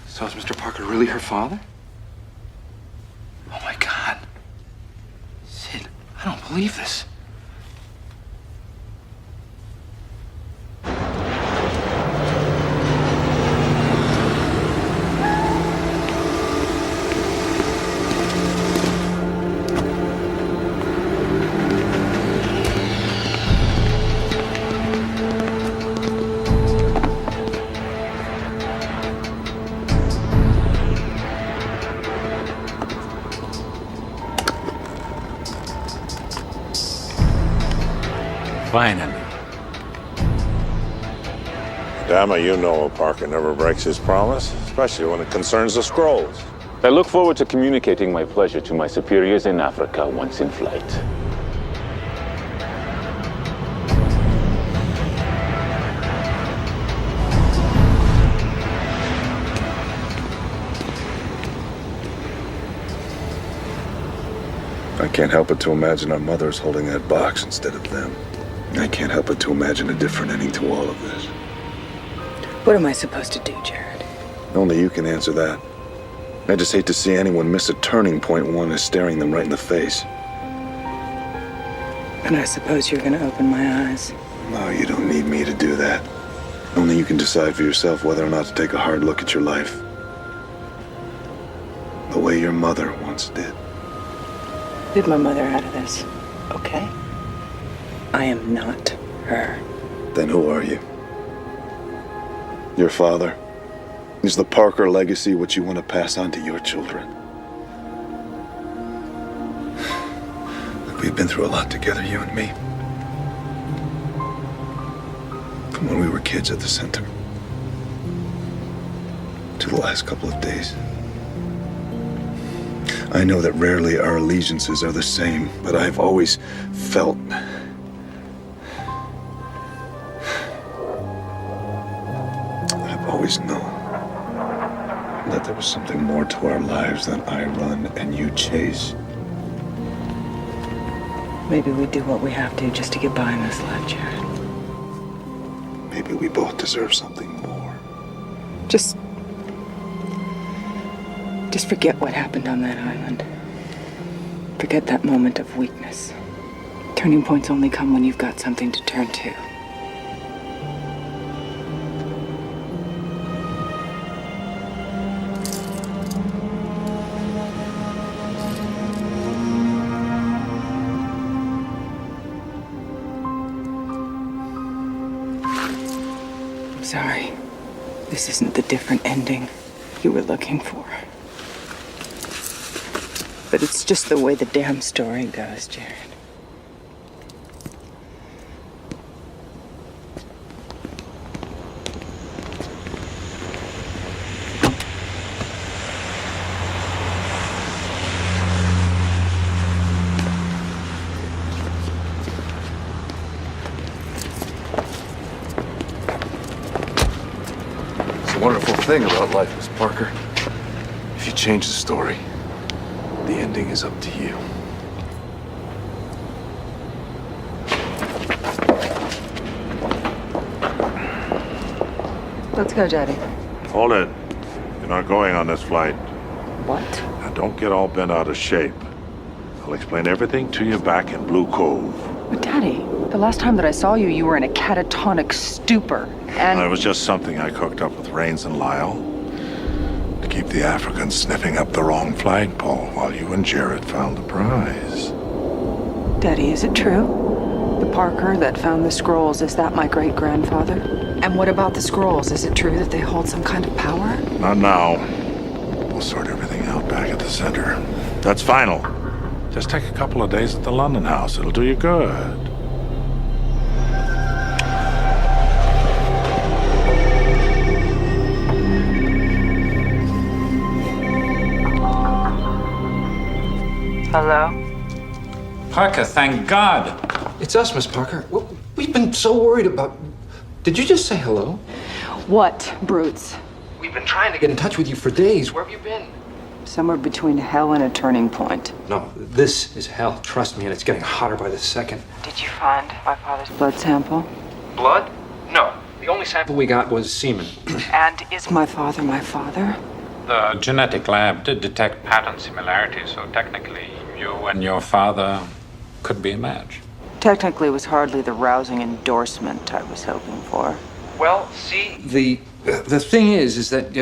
So is Mr. Parker really her father? Oh my God. Sid, I don't believe this. Finally. Dama, you know Parker never breaks his promise, especially when it concerns the scrolls. I look forward to communicating my pleasure to my superiors in Africa once in flight. I can't help but to imagine our mothers holding that box instead of them. I can't help but to imagine a different ending to all of this. What am I supposed to do, Džerod? Only you can answer that. I just hate to see anyone miss a turning point one is staring them right in the face. And I suppose you're gonna open my eyes. No, you don't need me to do that. Only you can decide for yourself whether or not to take a hard look at your life. The way your mother once did. Leave my mother out of this, okay? I am not her. Then who are you? Your father? Is the Parker legacy what you want to pass on to your children? We've been through a lot together, you and me. From when we were kids at the center to the last couple of days. I know that rarely our allegiances are the same, but I've always felt I've always known that there was something more to our lives than I run and you chase. Maybe we do what we have to just to get by in this life, Džerod. Maybe we both deserve something more. Just forget what happened on that island. Forget that moment of weakness. Turning points only come when you've got something to turn to. I'm sorry. This isn't the different ending you were looking for. But it's just the way the damn story goes, Džerod. It's a wonderful thing about life, Miss Parker. If you change the story, the ending is up to you. Let's go, Daddy. Hold it. You're not going on this flight. What? Now, don't get all bent out of shape. I'll explain everything to you back in Blue Cove. But Daddy, the last time that I saw you, you were in a catatonic stupor, and... It was just something I cooked up with Rains and Lyle. To keep the Africans sniffing up the wrong flagpole while you and Džerod found the prize. Daddy, is it true? The Parker that found the scrolls, is that my great-grandfather? And what about the scrolls? Is it true that they hold some kind of power? Not now. We'll sort everything out back at the center. That's final. Just take a couple of days at the London house. It'll do you good. Hello? Parker, thank God. It's us, Miss Parker. We've been so worried about... Did you just say hello? What, brutes? We've been trying to get in touch with you for days. Where have you been? Somewhere between hell and a turning point. No, this is hell. Trust me, and it's getting hotter by the second. Did you find my father's blood sample? Blood? No. The only sample we got was semen. And is my father my father? The genetic lab did detect pattern similarities, so technically you and your father could be a match. Technically, it was hardly the rousing endorsement I was hoping for. Well, see, the thing is that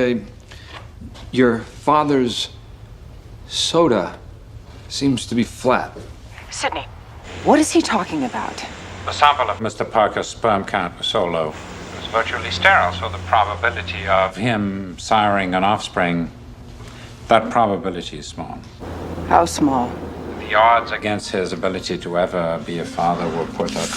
your father's soda seems to be flat. Sydney, what is he talking about? The sample of Mr. Parker's sperm count was so low. It was virtually sterile, so the probability of him siring an offspring, that probability is small. How small? The odds against his ability to ever be a father were put at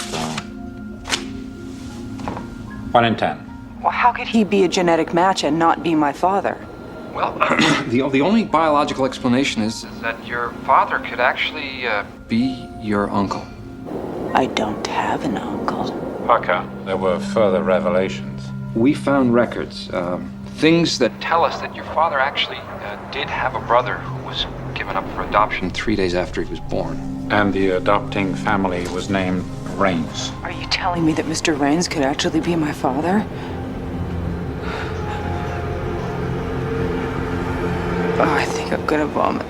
1 in 10. Well, how could he be a genetic match and not be my father? Well, the only biological explanation is that your father could actually be your uncle. I don't have an uncle. Parker, there were further revelations. We found records, things that tell us that your father actually did have a brother who was given up for adoption 3 days after he was born. And the adopting family was named Rains. Are you telling me that Mr. Rains could actually be my father? Oh, I think I'm gonna vomit.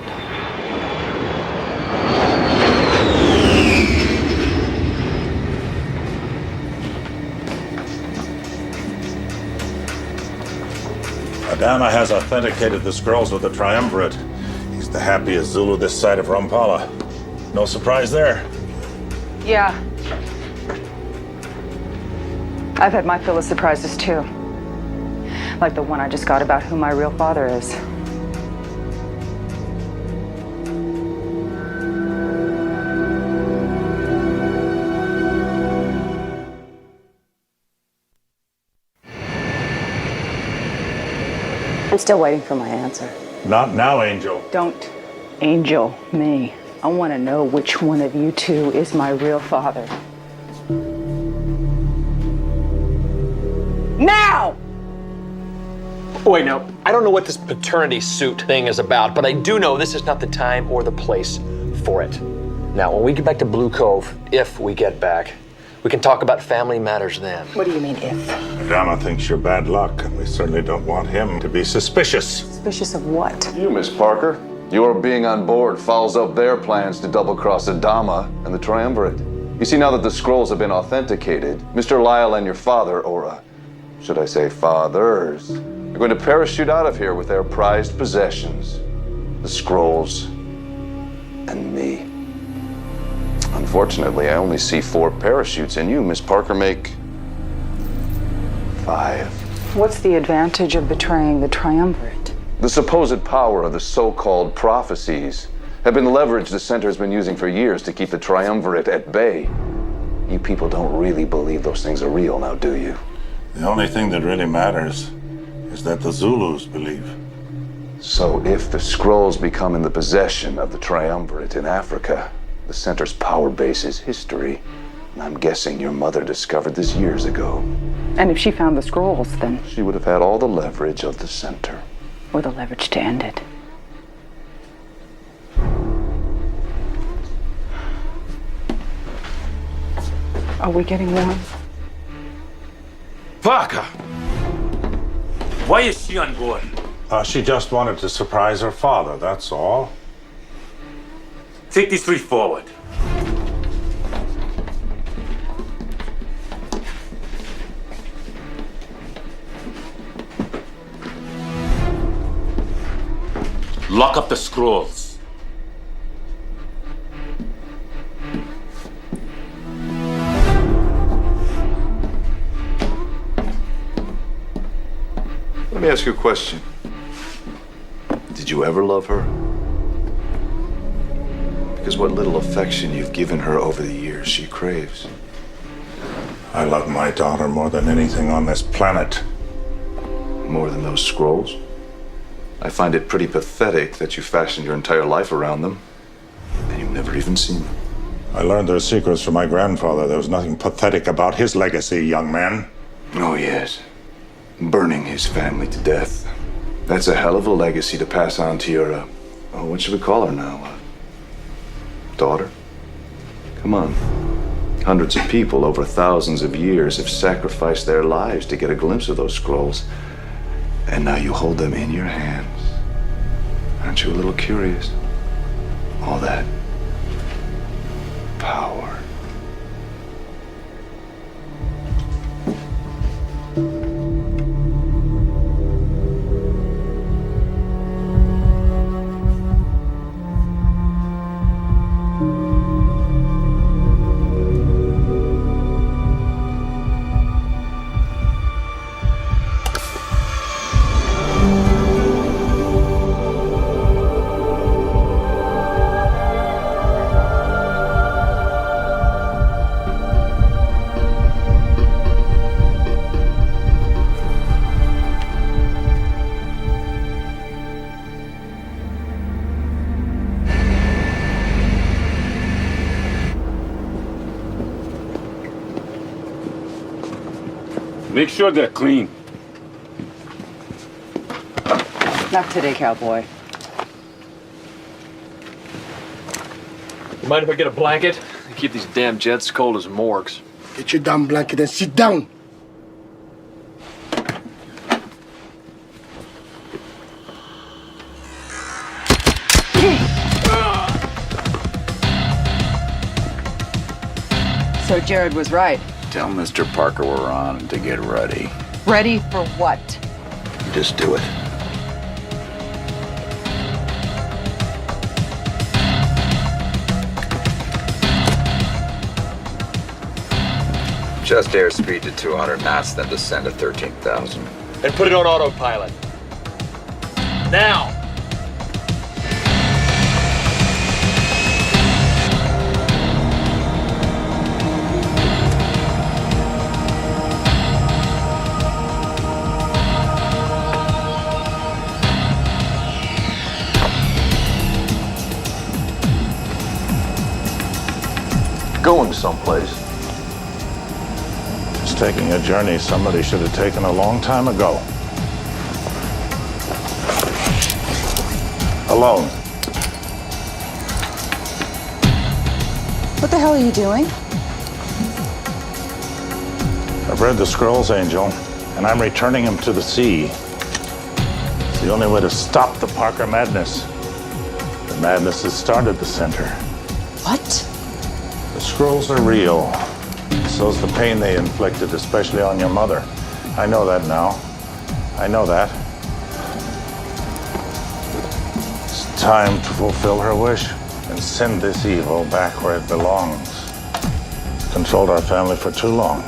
Adama has authenticated the scrolls with the triumvirate. He's the happiest Zulu this side of Rampala. No surprise there. Yeah. I've had my fill of surprises too. Like the one I just got about who my real father is. I'm still waiting for my answer. Not now, Angel. Don't angel me. I want to know which one of you two is my real father. Now! Wait, no. I don't know what this paternity suit thing is about, but I do know this is not the time or the place for it. Now, when we get back to Blue Cove, if we get back, we can talk about family matters then. What do you mean, if? Adama thinks you're bad luck, and we certainly don't want him to be suspicious. Suspicious of what? You, Miss Parker. Your being on board follows up their plans to double-cross Adama and the Triumvirate. You see, now that the scrolls have been authenticated, Mr. Lyle and your father, or should I say fathers, are going to parachute out of here with their prized possessions. The scrolls and me. Unfortunately, I only see 4 parachutes, and you, Miss Parker, make 5. What's the advantage of betraying the Triumvirate? The supposed power of the so-called prophecies have been leveraged the Center has been using for years to keep the Triumvirate at bay. You people don't really believe those things are real now, do you? The only thing that really matters is that the Zulus believe. So if the scrolls become in the possession of the Triumvirate in Africa, the Center's power base is history. And I'm guessing your mother discovered this years ago. And if she found the scrolls, then? She would have had all the leverage of the Center. Or the leverage to end it. Are we getting warm? Parker! Why is she on board? She just wanted to surprise her father, that's all. Take these 3 forward. Lock up the scrolls. Let me ask you a question. Did you ever love her? Because what little affection you've given her over the years, she craves. I love my daughter more than anything on this planet. More than those scrolls? I find it pretty pathetic that you fashioned your entire life around them, and you've never even seen them. I learned their secrets from my grandfather. There was nothing pathetic about his legacy, young man. Oh, yes. Burning his family to death. That's a hell of a legacy to pass on to your, what should we call her now? Daughter? Come on. Hundreds of people over thousands of years have sacrificed their lives to get a glimpse of those scrolls. And now you hold them in your hands. Aren't you a little curious? All that power. Make sure they're clean. Not today, cowboy. You mind if I get a blanket? They keep these damn jets cold as morgues. Get your damn blanket and sit down. So Džerod was right. Tell Mr. Parker we're on and to get ready. Ready for what? Just do it. Just airspeed to 200 knots, then descend to 13,000. And put it on autopilot. Now! Going someplace. It's taking a journey somebody should have taken a long time ago. Alone. What the hell are you doing? I've read the scrolls, Angel, and I'm returning him to the sea. It's the only way to stop the Parker madness. The madness that started the center. What? The scrolls are real. So's the pain they inflicted, especially on your mother. I know that now. I know that. It's time to fulfill her wish and send this evil back where it belongs. It's controlled our family for too long.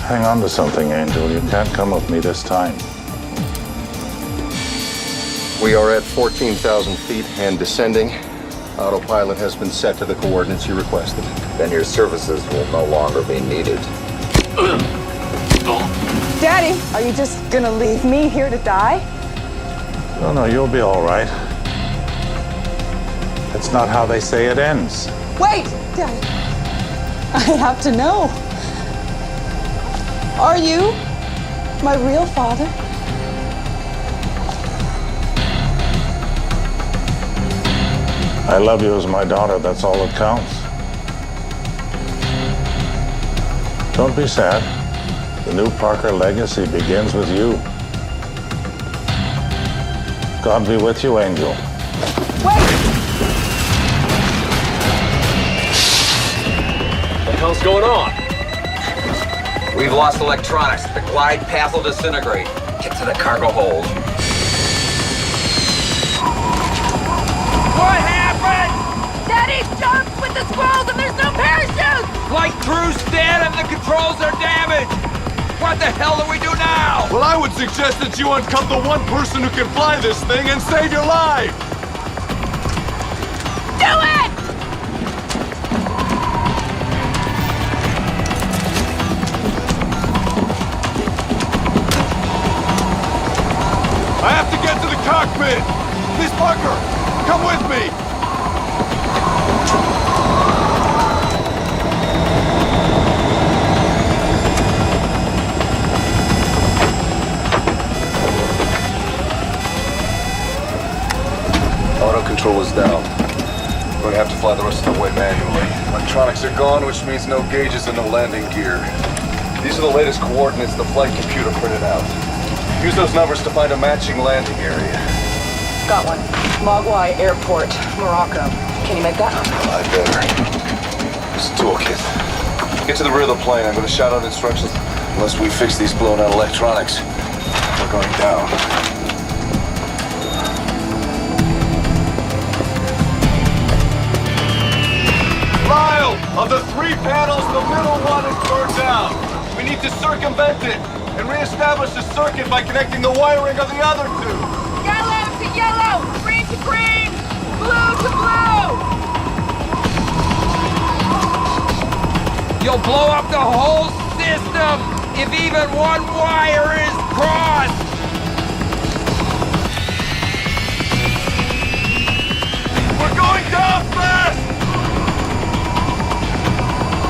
Hang on to something, Angel. You can't come with me this time. We are at 14,000 feet and descending. Autopilot has been set to the coordinates you requested. Then your services will no longer be needed. Daddy, are you just gonna leave me here to die? No, you'll be all right. That's not how they say it ends. Wait, Daddy. I have to know. Are you my real father? I love you as my daughter, that's all that counts. Don't be sad. The new Parker legacy begins with you. God be with you, Angel. Wait! What the hell's going on? We've lost electronics. The glide path will disintegrate. Get to the cargo hold. What happened? Daddy jumped with the squirrels and there's no parachute! Flight crew's dead and the controls are damaged! What the hell do we do now? Well, I would suggest that you uncuff the one person who can fly this thing and save your life! Do it! I have to get to the cockpit! Miss Parker, come with me! Auto control is down. We're gonna have to fly the rest of the way manually. Electronics are gone, which means no gauges and no landing gear. These are the latest coordinates the flight computer printed out. Use those numbers to find a matching landing area. Got one. Mogwai Airport, Morocco. Can you make that? I better. There's a toolkit. Get to the rear of the plane. I'm gonna shout out instructions. Unless we fix these blown out electronics, we're going down. Lyle, of the three panels, the middle one is burnt out. We need to circumvent it and reestablish the circuit by connecting the wiring of the other two. Yellow to yellow, green to green, blue to blue! You'll blow up the whole system if even one wire is crossed! We're going down fast!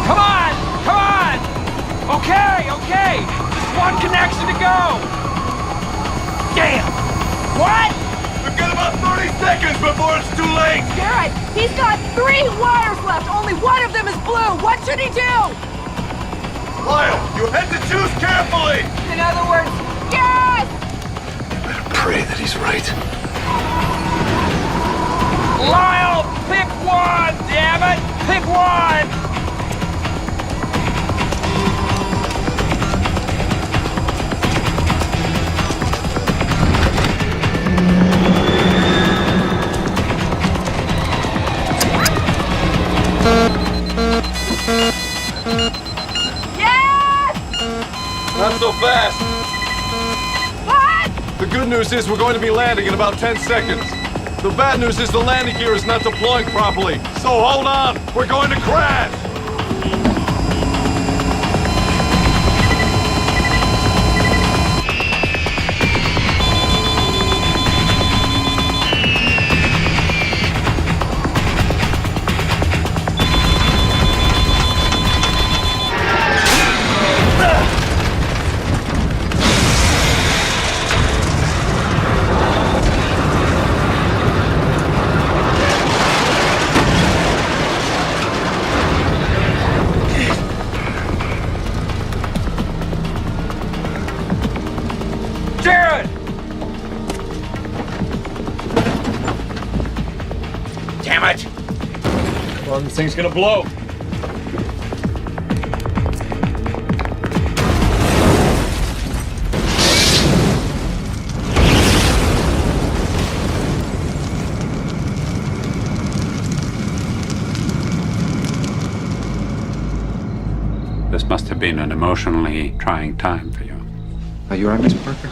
Come on! Come on! Okay! What? We've got about 30 seconds before it's too late! Džerod, he's got 3 wires left. Only one of them is blue. What should he do? Lyle, you had to choose carefully! In other words, yes! Pray that he's right. Lyle, pick one, damn it! Pick one! Yes! Not so fast! What? The good news is we're going to be landing in about 10 seconds. The bad news is the landing gear is not deploying properly. So hold on, we're going to crash! Džerod! Damn it! Well, this thing's gonna blow. This must have been an emotionally trying time for you. Are you all right, Miss Parker?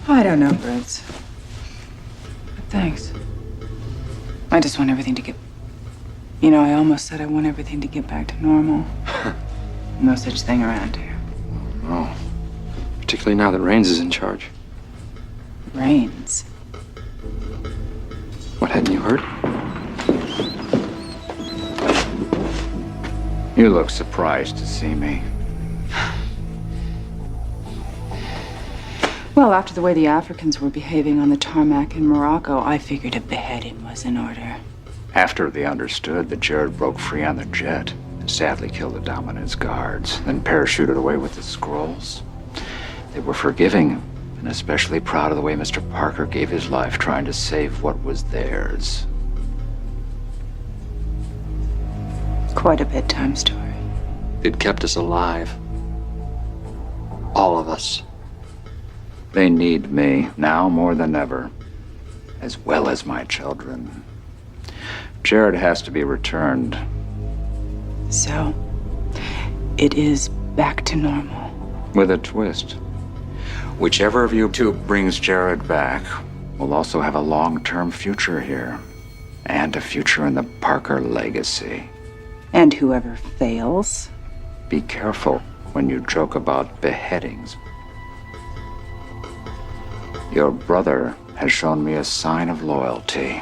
I don't know, Birds. But thanks. I just want everything to get... You know, I almost said I want everything to get back to normal. No such thing around here. Oh. Particularly now that Rains is in charge. Rains? What, hadn't you heard? You look surprised to see me. Well, after the way the Africans were behaving on the tarmac in Morocco, I figured a beheading was in order. After they understood that Džerod broke free on the jet and sadly killed the Dominant's guards, then parachuted away with the scrolls, they were forgiving and especially proud of the way Mr. Parker gave his life trying to save what was theirs. Quite a bedtime story. It kept us alive. All of us. They need me now more than ever, as well as my children. Džerod has to be returned. So, it is back to normal. With a twist. Whichever of you two brings Džerod back will also have a long-term future here, and a future in the Parker legacy. And whoever fails? Be careful when you joke about beheadings. Your brother has shown me a sign of loyalty.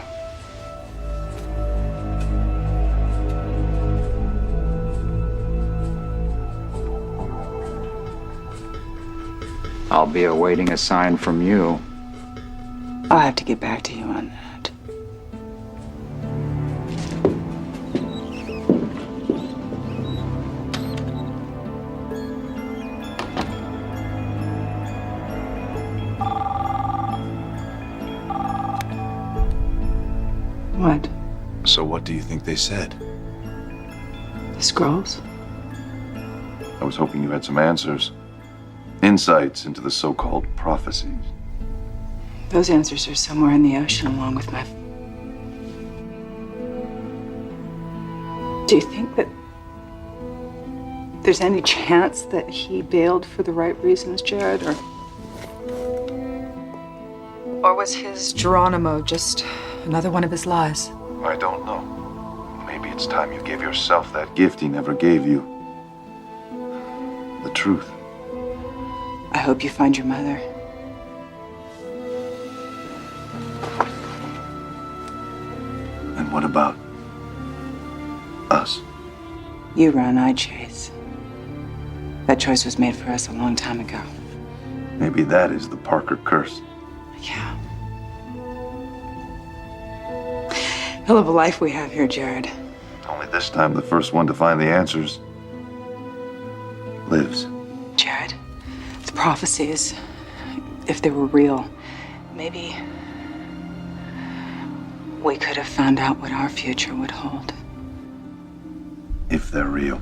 I'll be awaiting a sign from you. I'll have to get back to you on that. What? So what do you think they said? The scrolls? I was hoping you had some answers. Insights into the so-called prophecies. Those answers are somewhere in the ocean along with my... Do you think that there's any chance that he bailed for the right reasons, Džerod, or was his Geronimo just another one of his lies? I don't know. Maybe it's time you gave yourself that gift he never gave you. The truth. I hope you find your mother. And what about us? You run, I chase. That choice was made for us a long time ago. Maybe that is the Parker curse. Yeah. Hell of a life we have here, Džerod. Only this time the first one to find the answers lives. Džerod, the prophecies, if they were real, maybe we could have found out what our future would hold. If they're real.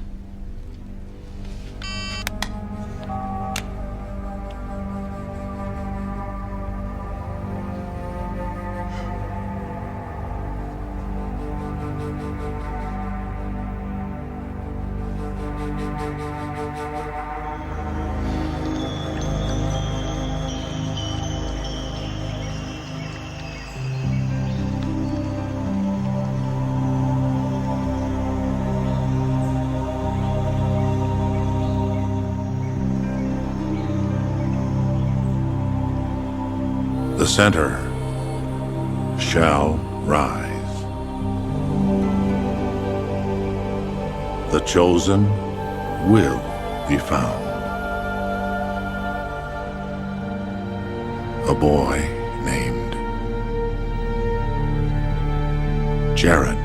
The center shall rise. The chosen will be found. A boy named Džerod.